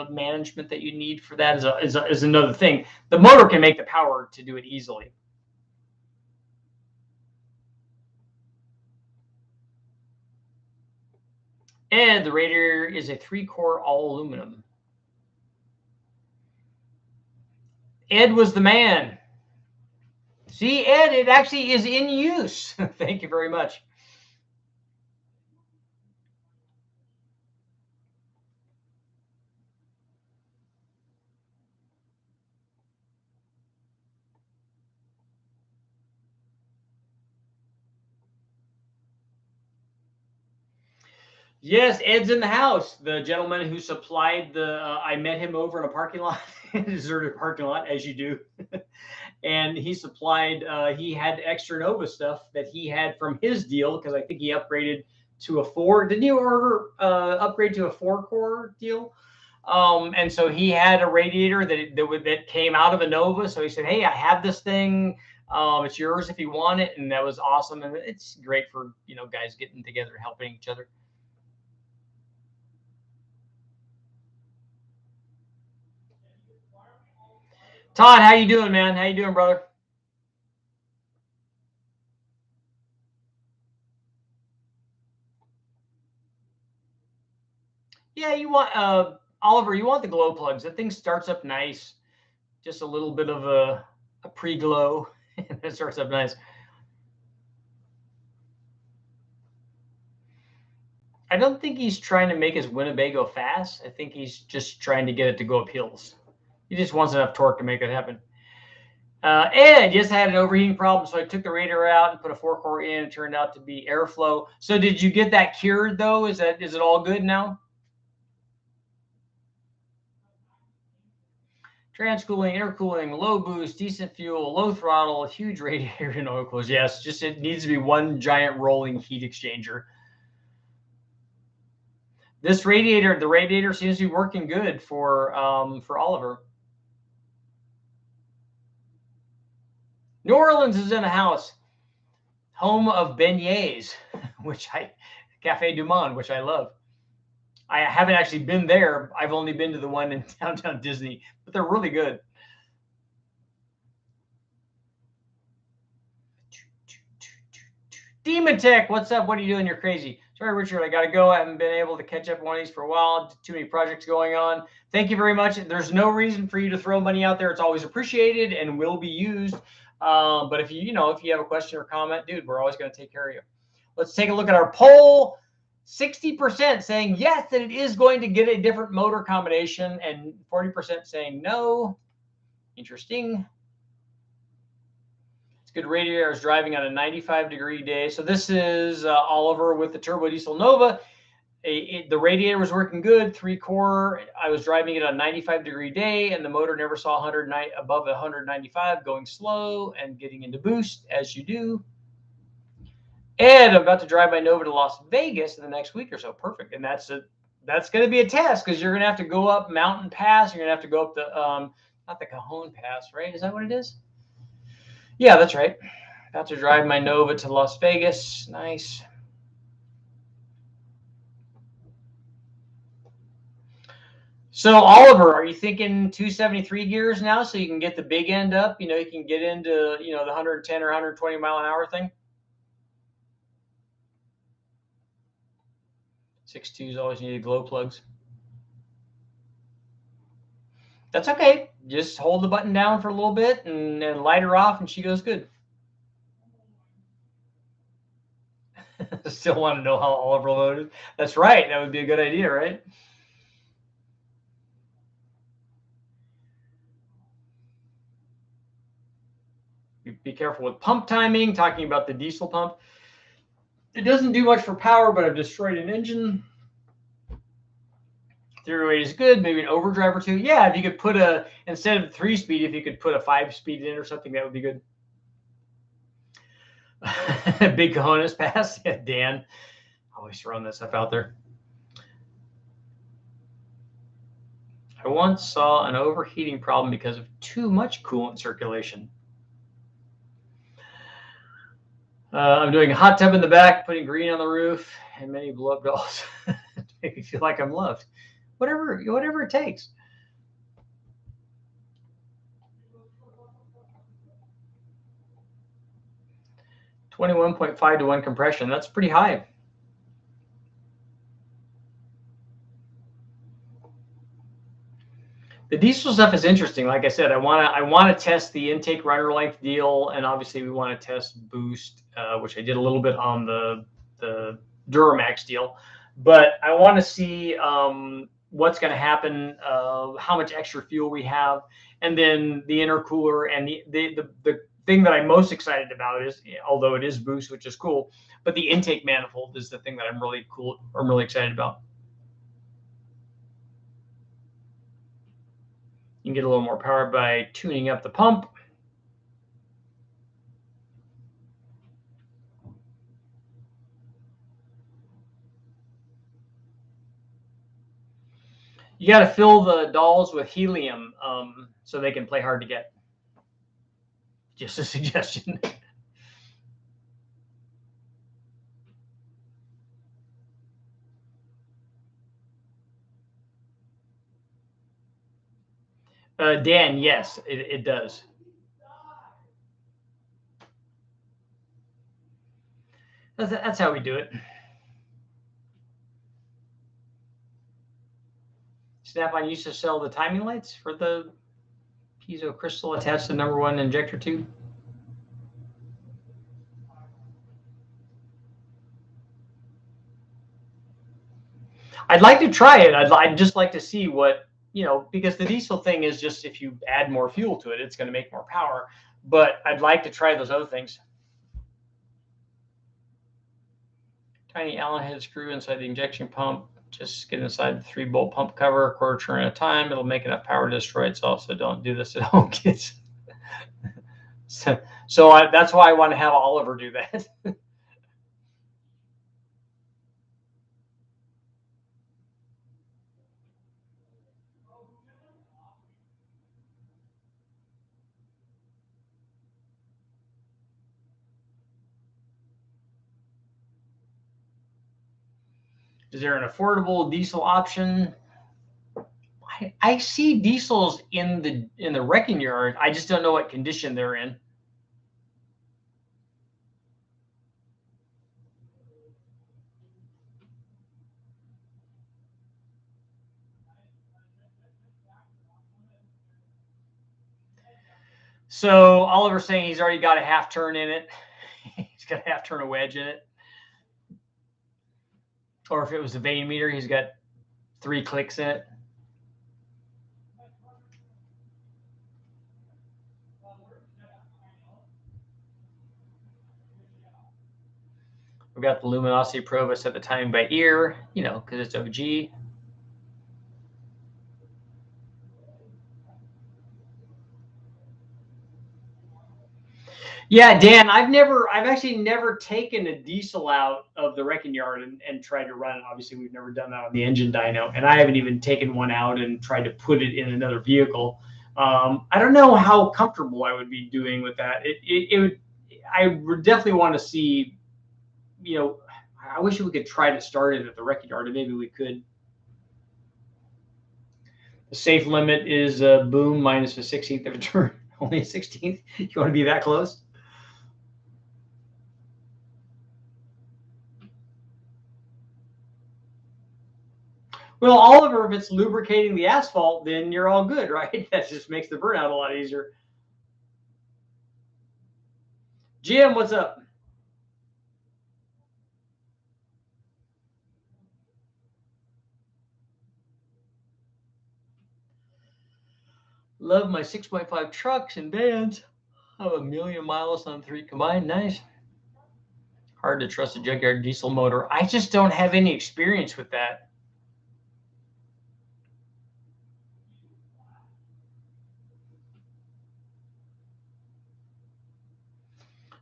management that you need for that is another thing. The motor can make the power to do it easily. And the radiator is a 3-core all aluminum. Ed was the man. See, Ed, it actually is in use. Thank you very much. Yes, Ed's in the house. The gentleman who supplied I met him over in a parking lot, a deserted parking lot, as you do. And he supplied, he had extra Nova stuff that he had from his deal, because I think he upgraded to a 4. Didn't you order upgrade to a 4-core deal? And so he had a radiator that came out of a Nova. So he said, "Hey, I have this thing. It's yours if you want it." And that was awesome. And it's great for, guys getting together and helping each other. Todd, how you doing, man? How you doing, brother? Yeah, you want Oliver, you want the glow plugs. That thing starts up nice. Just a little bit of a pre-glow. It starts up nice. I don't think he's trying to make his Winnebago fast. I think he's just trying to get it to go up hills. He just wants enough torque to make it happen. And yes, I had an overheating problem, so I took the radiator out and put a 4-core in. It turned out to be airflow. So did you get that cured though? Is it all good now? Transcooling, intercooling, low boost, decent fuel, low throttle, huge radiator and oil coolers. Yes, just it needs to be one giant rolling heat exchanger. This radiator, the radiator seems to be working good for Oliver. New Orleans is in the house, home of beignets, Cafe Du Monde, which I love. I haven't actually been there. I've only been to the one in downtown Disney, but they're really good. Demon Tech, what's up? What are you doing? You're crazy. Sorry, Richard, I got to go. I haven't been able to catch up on one of these for a while. Too many projects going on. Thank you very much. There's no reason for you to throw money out there. It's always appreciated and will be used. But if you have a question or comment, dude, we're always going to take care of you. Let's take a look at our poll. 60% saying yes, that it is going to get a different motor combination, and 40% saying no. Interesting. Good radiator. I was driving on a 95-degree day. So this is Oliver with the Turbo Diesel Nova. The radiator was working good, 3-core. I was driving it on a 95-degree day, and the motor never saw above 195, going slow and getting into boost, as you do. And I'm about to drive my Nova to Las Vegas in the next week or so. Perfect. And that's going to be a test, because you're going to have to go up Mountain Pass. You're going to have to go up the, not the Cajon Pass, right? Is that what it is? Yeah, that's right. About to drive my Nova to Las Vegas. Nice. So, Oliver, are you thinking 273 gears now so you can get the big end up? You can get into, the 110 or 120 mile an hour thing? 6.2s always needed glow plugs. That's okay. Just hold the button down for a little bit and light her off, and she goes good. Still want to know how Oliver loaded? That's right. That would be a good idea, right? Be careful with pump timing. Talking about the diesel pump. It doesn't do much for power, but I've destroyed an engine. 308 is good. Maybe an overdrive or two. Yeah, if you could put instead of 3-speed, if you could put a 5-speed in or something, that would be good. Big cojones pass. Yeah, Dan. Always throwing that stuff out there. I once saw an overheating problem because of too much coolant circulation. I'm doing a hot tub in the back, putting green on the roof, and many blow-up dolls to make me feel like I'm loved. Whatever it takes. .5 to 1 compression. That's pretty high. The diesel stuff is interesting. Like I said, I want to test the intake runner length deal, and obviously we want to test boost, which I did a little bit on the Duramax deal. But I want to see what's going to happen, how much extra fuel we have, and then the intercooler. And the thing that I'm most excited about is, although it is boost, which is cool, but the intake manifold is the thing that I'm really excited about. You can get a little more power by tuning up the pump. You got to fill the dolls with helium so they can play hard to get. Just a suggestion. Dan, yes, it does. That's how we do it. Snap-on used to sell the timing lights for the piezo crystal attached to #1 injector tube. I'd like to try it. I'd just like to see what, because the diesel thing is just, if you add more fuel to it, it's going to make more power. But I'd like to try those other things. Tiny Allen head screw inside the injection pump Just get inside the 3-bolt pump cover, a quarter turn at a time. It'll make enough power to destroy itself, so don't do this at home, kids. So that's why I want to have Oliver do that. Is there an affordable diesel option? I see diesels in the wrecking yard. I just don't know what condition they're in. So Oliver's saying he's already got a half turn in it. He's got a half turn of wedge in it. Or if it was a vane meter, he's got 3 clicks in it. We've got the luminosity probe. I set the timing by ear, because it's OG. Yeah, Dan, I've actually never taken a diesel out of the wrecking yard and tried to run it. Obviously, we've never done that on the engine dyno, and I haven't even taken one out and tried to put it in another vehicle. I don't know how comfortable I would be doing with that. I would definitely want to see, I wish we could try to start it at the wrecking yard, and maybe we could. The safe limit is boom minus a 16th of a turn. Only a 16th. You want to be that close? Well, Oliver, if it's lubricating the asphalt, then you're all good, right? That just makes the burnout a lot easier. Jim, what's up? Love my 6.5 trucks and vans. I have 1 million miles on 3 combined. Nice. Hard to trust a junkyard diesel motor. I just don't have any experience with that.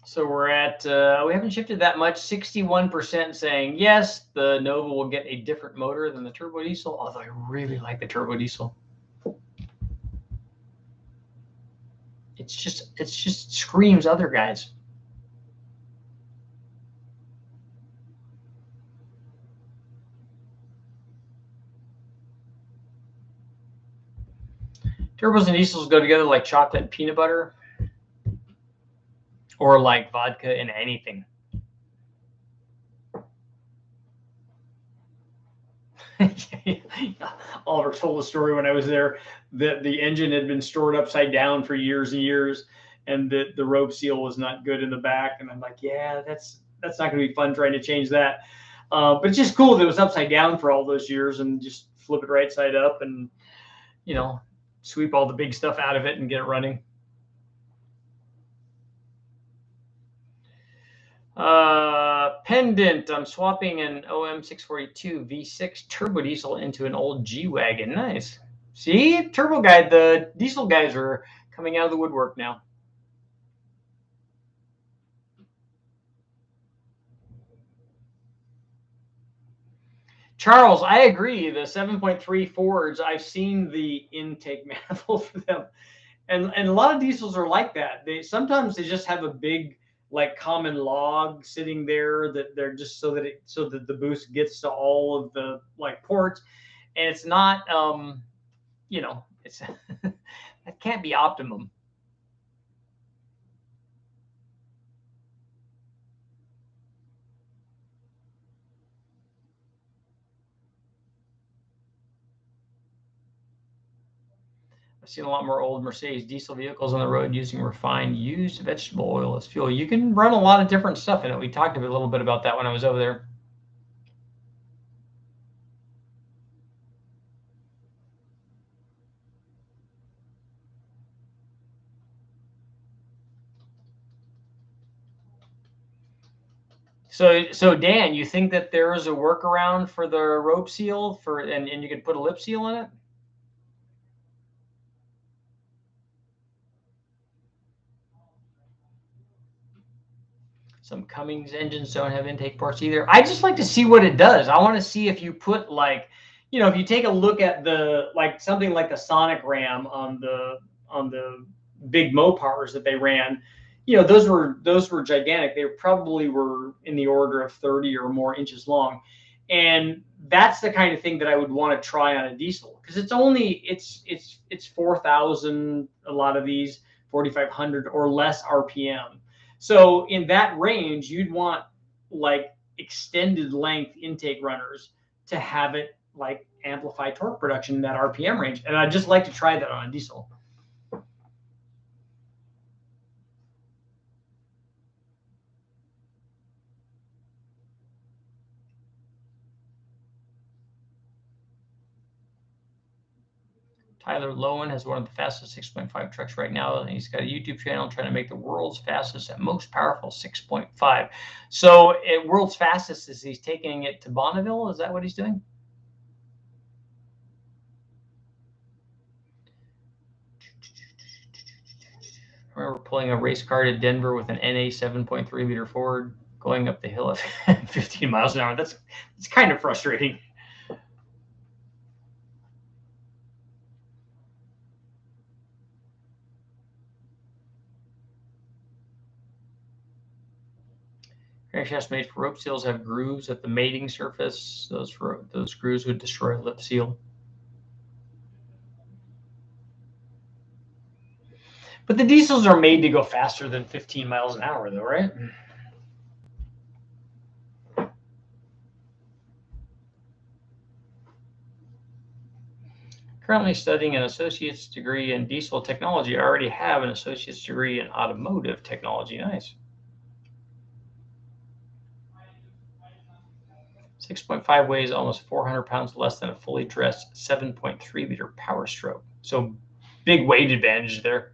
So we're at, we haven't shifted that much, 61% saying yes, the Nova will get a different motor than the turbo diesel, although I really like the turbo diesel. It just screams other guys. Turbos and diesels go together like chocolate and peanut butter, or like vodka and anything. Oliver told a story when I was there that the engine had been stored upside down for years and years, and that the rope seal was not good in the back. And I'm like, yeah, that's not going to be fun trying to change that. But it's just cool that it was upside down for all those years, and just flip it right side up and, sweep all the big stuff out of it and get it running. Pendant, I'm swapping an OM642 V6 turbo diesel into an old G-Wagon. Nice. See, the diesel guys are coming out of the woodwork now. Charles, I agree. The 7.3 Fords, I've seen the intake manifold for them. And a lot of diesels are like that. Sometimes they just have a big, like, common log sitting there that they're just so that the boost gets to all of the, like, ports, and it's not it's that can't be optimum. I've seen a lot more old Mercedes diesel vehicles on the road using refined used vegetable oil as fuel. You can run a lot of different stuff in it. We talked a little bit about that when I was over there. So Dan, you think that there is a workaround for the rope seal and you could put a lip seal in it? Some Cummins engines don't have intake ports either. I just like to see what it does. I want to see if you put like, if you take a look at something like the Sonic Ram on the big Mopars that they ran, those were gigantic. They probably were in the order of 30 or more inches long. And that's the kind of thing that I would want to try on a diesel, because it's 4,000, a lot of these 4,500 or less RPM. So in that range, you'd want like extended length intake runners to have it like amplify torque production in that RPM range. And I'd just like to try that on a diesel. Tyler Lowen has one of the fastest 6.5 trucks right now, and he's got a YouTube channel trying to make the world's fastest and most powerful 6.5. So at world's fastest, is he's taking it to Bonneville? Is that what he's doing? I remember pulling a race car to Denver with an NA 7.3 liter Ford going up the hill at 15 miles an hour. It's kind of frustrating. Crankshafts made for rope seals have grooves at the mating surface. Those grooves would destroy a lip seal. But the diesels are made to go faster than 15 miles an hour, though, right? Currently studying an associate's degree in diesel technology. I already have an associate's degree in automotive technology. Nice. 6.5 weighs almost 400 pounds less than a fully dressed 7.3 liter Power Stroke. So big weight advantage there.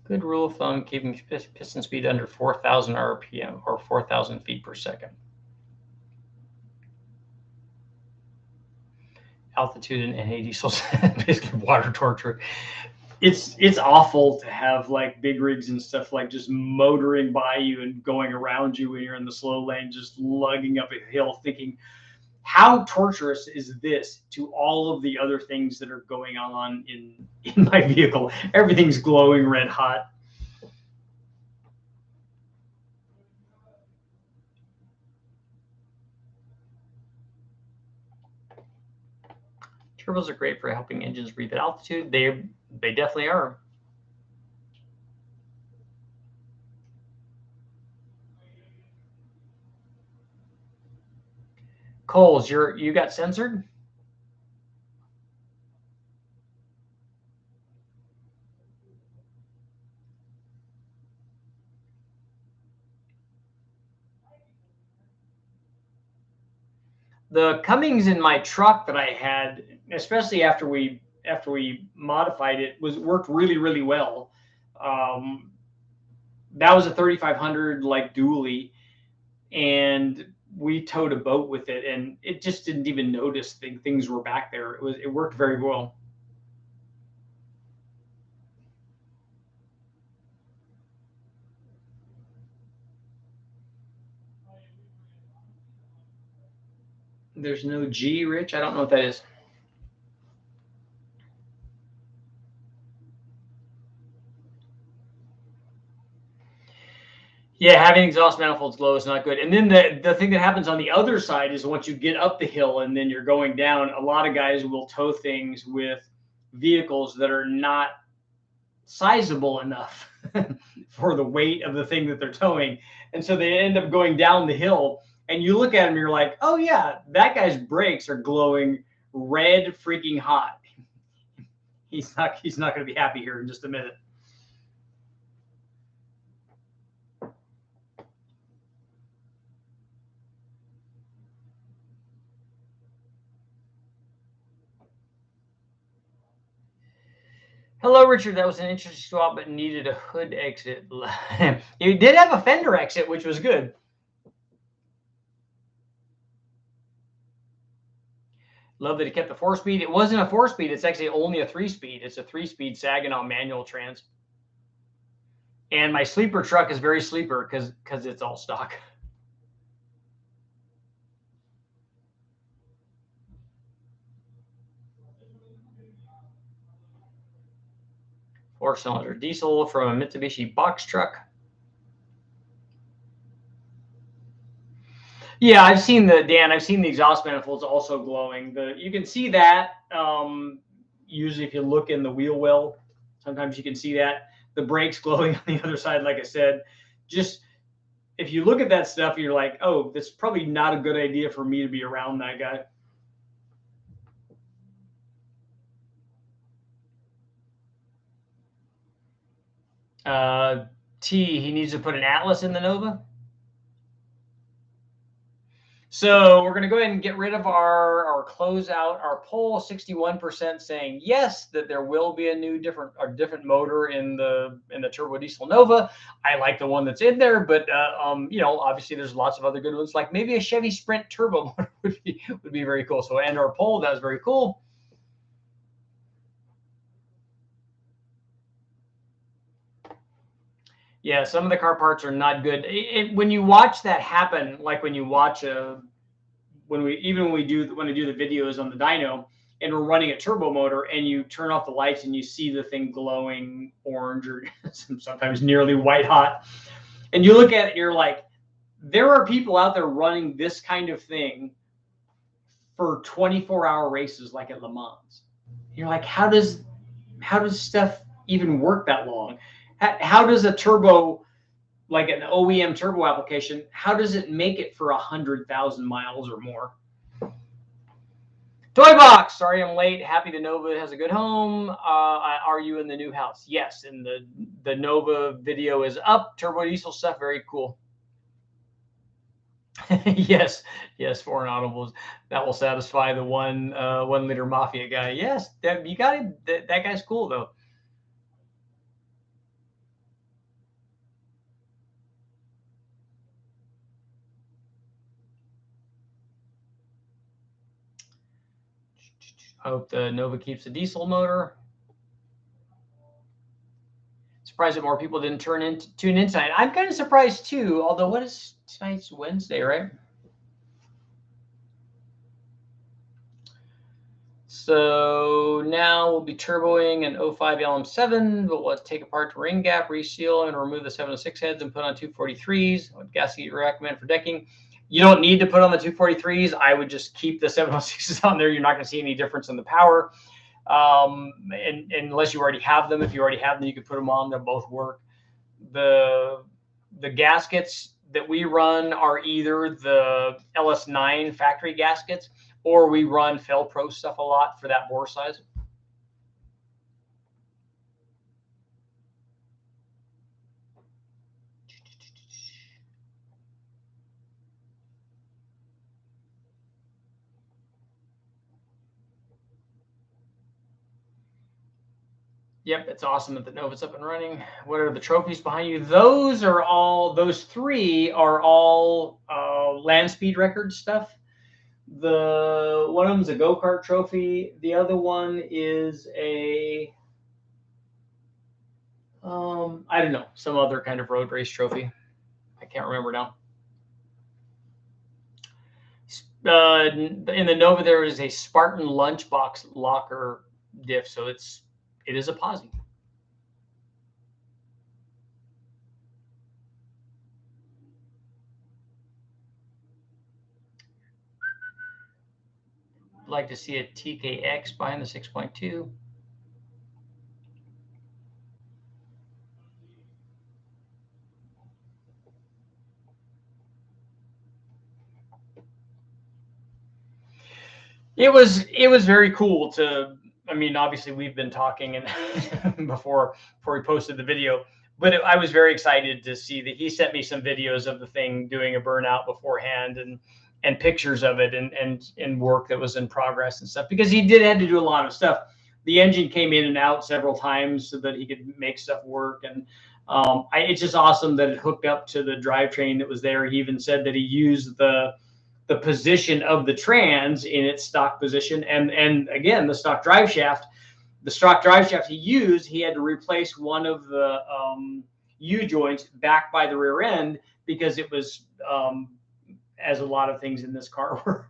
Good rule of thumb, keeping piston speed under 4,000 RPM or 4,000 feet per second. Altitude and NA diesels, basically water torture. It's awful to have like big rigs and stuff like just motoring by you and going around you when you're in the slow lane, just lugging up a hill, thinking, how torturous is this to all of the other things that are going on in my vehicle? Everything's glowing red hot. Turbos are great for helping engines breathe at altitude. They definitely are. Coles, you got censored? The Cummins in my truck that I had, especially after we modified it, worked really, really well. That was a 3,500 like dually, and we towed a boat with it, and it just didn't even notice things were back there. It worked very well. There's no G, Rich. I don't know what that is. Yeah, having exhaust manifolds low is not good. And then the thing that happens on the other side is once you get up the hill and then you're going down, a lot of guys will tow things with vehicles that are not sizable enough for the weight of the thing that they're towing. And so they end up going down the hill, and you look at him, you're like, oh yeah, that guy's brakes are glowing red freaking hot. He's not going to be happy here in just a minute. Hello, Richard. That was an interesting swap, but needed a hood exit. You did have a fender exit, which was good. Love that he kept the 4-speed. It wasn't a 4-speed. It's actually only a 3-speed. It's a 3-speed Saginaw manual trans. And my sleeper truck is very sleeper because it's all stock. 4-cylinder diesel from a Mitsubishi box truck. Yeah, I've seen the exhaust manifolds also glowing. You can see that usually if you look in the wheel well, sometimes you can see that. The brakes glowing on the other side, like I said. Just if you look at that stuff, you're like, oh, this is probably not a good idea for me to be around that guy. He needs to put an Atlas in the Nova. So we're going to go ahead and get rid of our closeout, our poll. 61% saying yes, that there will be a different motor in the turbo diesel Nova. I like the one that's in there, but obviously there's lots of other good ones. Like maybe a Chevy Sprint turbo motor would be very cool. So and our poll, that was very cool. Yeah, some of the car parts are not good. When you watch that happen, like when you watch when we do the videos on the dyno and we're running a turbo motor and you turn off the lights and you see the thing glowing orange or sometimes nearly white hot, and you look at it, you're like, there are people out there running this kind of thing for 24-hour races like at Le Mans. You're like, how does stuff even work that long? How does a turbo, like an OEM turbo application, how does it make it for 100,000 miles or more? Toy box, sorry I'm late. Happy the Nova has a good home. Are you in the new house? Yes, and the Nova video is up. Turbo diesel stuff, very cool. yes, foreign audibles. That will satisfy the 1 liter mafia guy. Yes, you got it. That guy's cool though. Hope the Nova keeps the diesel motor. Surprised that more people didn't tune in tonight. I'm kind of surprised too. Although, what is tonight's Wednesday, right? So now we'll be turboing an 05 LM7, but we'll take apart the ring gap, reseal, and remove the 706 heads and put on 243s. What gasket you recommend for decking? You don't need to put on the 243s. I would just keep the 706s on there. You're not going to see any difference in the power. And unless you already have them. If you already have them, you can put them on. They'll both work. The gaskets that we run are either the LS9 factory gaskets, or we run Felpro stuff a lot for that bore size. Yep, it's awesome that the Nova's up and running. What are the trophies behind you? Those 3 are all land speed record stuff. The one of them's a go-kart trophy. The other one is a I don't know, some other kind of road race trophy. I can't remember now. In the Nova, there is a Spartan lunchbox locker diff, so it is a posi. Like to see a TKX behind the 6.2. It was very cool to. I mean, obviously we've been talking and before we posted the video, but I was very excited to see that he sent me some videos of the thing doing a burnout beforehand and pictures of it and work that was in progress and stuff, because he had to do a lot of stuff. the engine came in and out several times so that he could make stuff work. And it's just awesome that it hooked up to the drivetrain that was there. He even said that he used the position of the trans in its stock position, and again, the stock drive shaft he used, he had to replace one of the U joints back by the rear end because it was, as a lot of things in this car were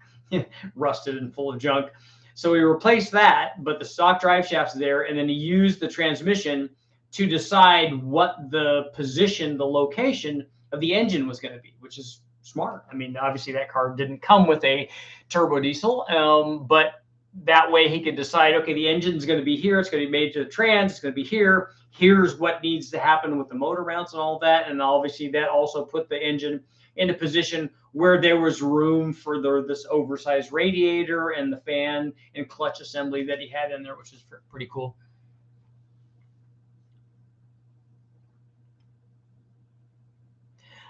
rusted and full of junk. So he replaced that, but the stock drive shaft's there, and then he used the transmission to decide what the position, the location of the engine was going to be, which is smart. I mean, obviously that car didn't come with a turbo diesel, but that way he could decide, okay, the engine's going to be here. It's going to be made to the trans. It's going to be here. Here's what needs to happen with the motor mounts and all that. And obviously that also put the engine in a position where there was room for this oversized radiator and the fan and clutch assembly that he had in there, which is pretty cool.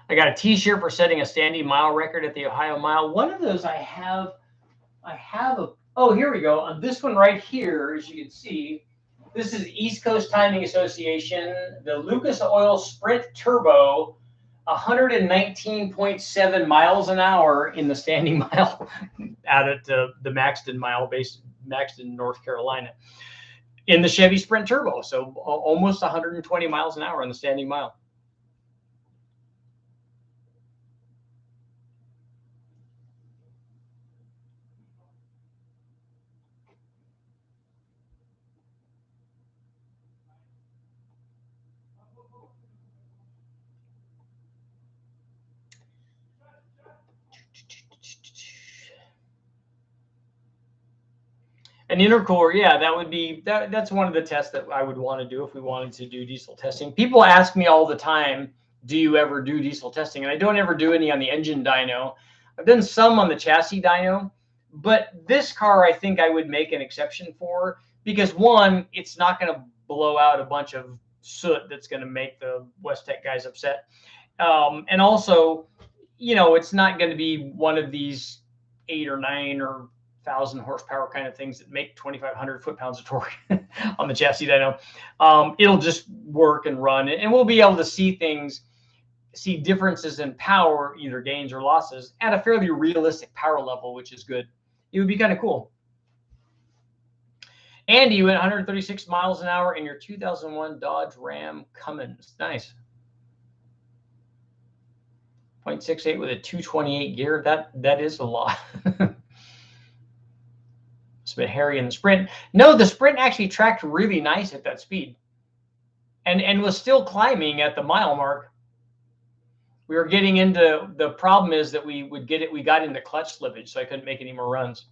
I got a T-shirt for setting a standing mile record at the Ohio Mile. One of those I have oh, here we go. On this one right here, as you can see, this is East Coast Timing Association, the Lucas Oil Sprint Turbo, 119.7 miles an hour in the standing mile out at the Maxton Mile, based Maxton, North Carolina, in the Chevy Sprint Turbo. So almost 120 miles an hour in the standing mile. An intercooler, yeah, that would be that's one of the tests that I would want to do if we wanted to do diesel testing. People ask me all the time, do you ever do diesel testing? And I don't ever do any on the engine dyno. I've done some on the chassis dyno, but this car I think I would make an exception for, because one, it's not going to blow out a bunch of soot that's going to make the West-Tech guys upset. And also, it's not going to be one of these 8 or 9 or 1,000 horsepower kind of things that make 2,500 foot-pounds of torque on the chassis dyno. It'll just work and run, and we'll be able to see differences in power, either gains or losses, at a fairly realistic power level, which is good. It would be kind of cool. Andy, you went 136 miles an hour in your 2001 Dodge Ram Cummins. Nice. 0.68 with a 228 gear. That is a lot. It's a bit hairy in the Sprint. No, the Sprint actually tracked really nice at that speed, and was still climbing at the mile mark. We were getting into, the problem is that we got into clutch slippage, so I couldn't make any more runs.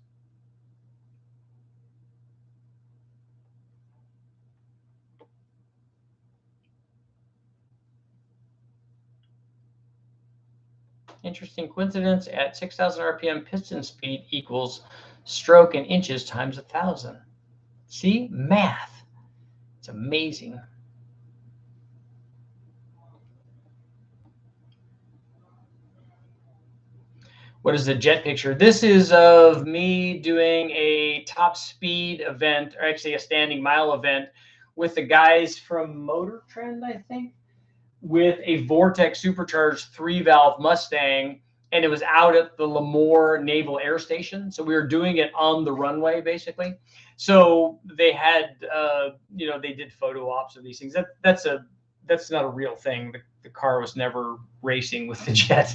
Interesting coincidence. At 6,000 RPM, piston speed equals stroke in inches times 1,000. See, math. It's amazing. What is the jet picture? This is of me doing a top speed event, or actually a standing mile event, with the guys from Motor Trend, I think, with a Vortex supercharged 3-valve Mustang, and it was out at the Lemoore Naval Air Station. So we were doing it on the runway, basically. So they had, they did photo ops of these things. That's not a real thing. The car was never racing with the jet.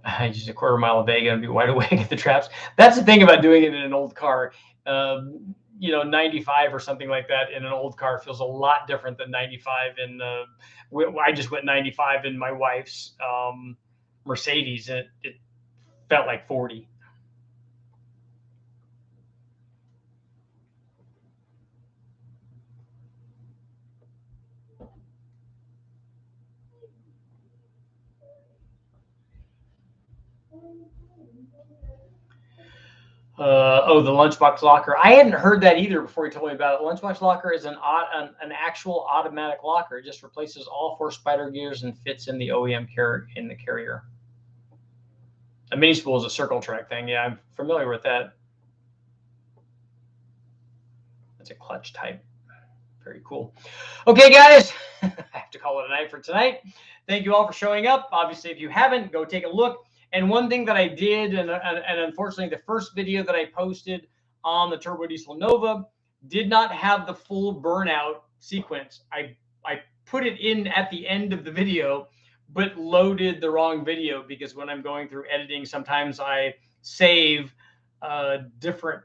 I just a quarter mile of Vega and be wide awake at the traps. That's the thing about doing it in an old car. 95 or something like that in an old car feels a lot different than 95 in I just went 95 in my wife's Mercedes, and it felt like 40. Oh, the lunchbox locker. I hadn't heard that either before he told me about it. Lunchbox locker is an actual automatic locker. It just replaces all 4 spider gears and fits in the OEM in the carrier. A mini spool is a circle track thing. Yeah, I'm familiar with that. That's a clutch type. Very cool. Okay, guys, I have to call it a night for tonight. Thank you all for showing up. Obviously, if you haven't, go take a look. And one thing that I did, and unfortunately, the first video that I posted on the Turbo Diesel Nova did not have the full burnout sequence. I put it in at the end of the video, but loaded the wrong video because when I'm going through editing, sometimes I save different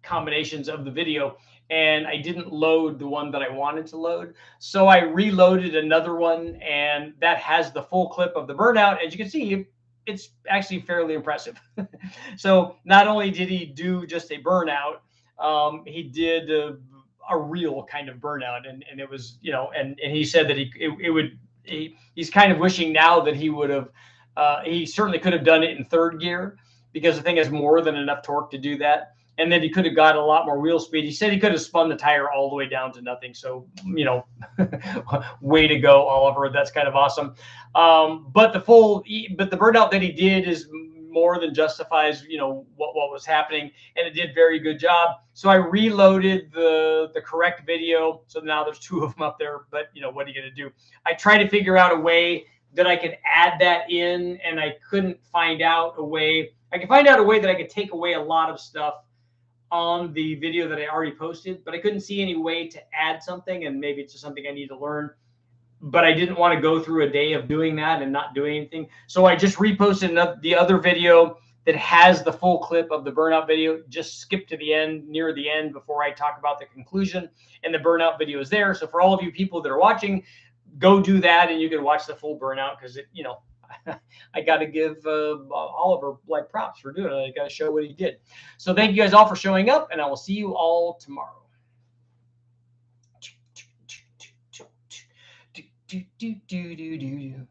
combinations of the video, and I didn't load the one that I wanted to load. So I reloaded another one, and that has the full clip of the burnout. As you can see, it's actually fairly impressive. So not only did he do just a burnout, he did a real kind of burnout, and it was, you know, and he said that he's kind of wishing now that he would have, he certainly could have done it in 3rd gear, because the thing has more than enough torque to do that. And then he could have got a lot more wheel speed. He said he could have spun the tire all the way down to nothing. So, you know, way to go, Oliver. That's kind of awesome. But the burnout that he did is more than justifies, you know, what was happening, and it did very good job. So I reloaded the correct video. So now there's 2 of them up there. But, you know, what are you going to do? I tried to figure out a way that I could add that in, and I couldn't find out a way. I could find out a way that I could take away a lot of stuff on the video that I already posted, but I couldn't see any way to add something, and maybe it's just something I need to learn. But I didn't want to go through a day of doing that and not doing anything. So I just reposted the other video that has the full clip of the burnout video. Just skip to the end, near the end, before I talk about the conclusion, and the burnout video is there. So for all of you people that are watching, go do that, and you can watch the full burnout, because it, you know, I got to give Oliver like props for doing it. I got to show what he did. So thank you guys all for showing up, and I will see you all tomorrow. Do, do, do, do, do, do, do, do, do.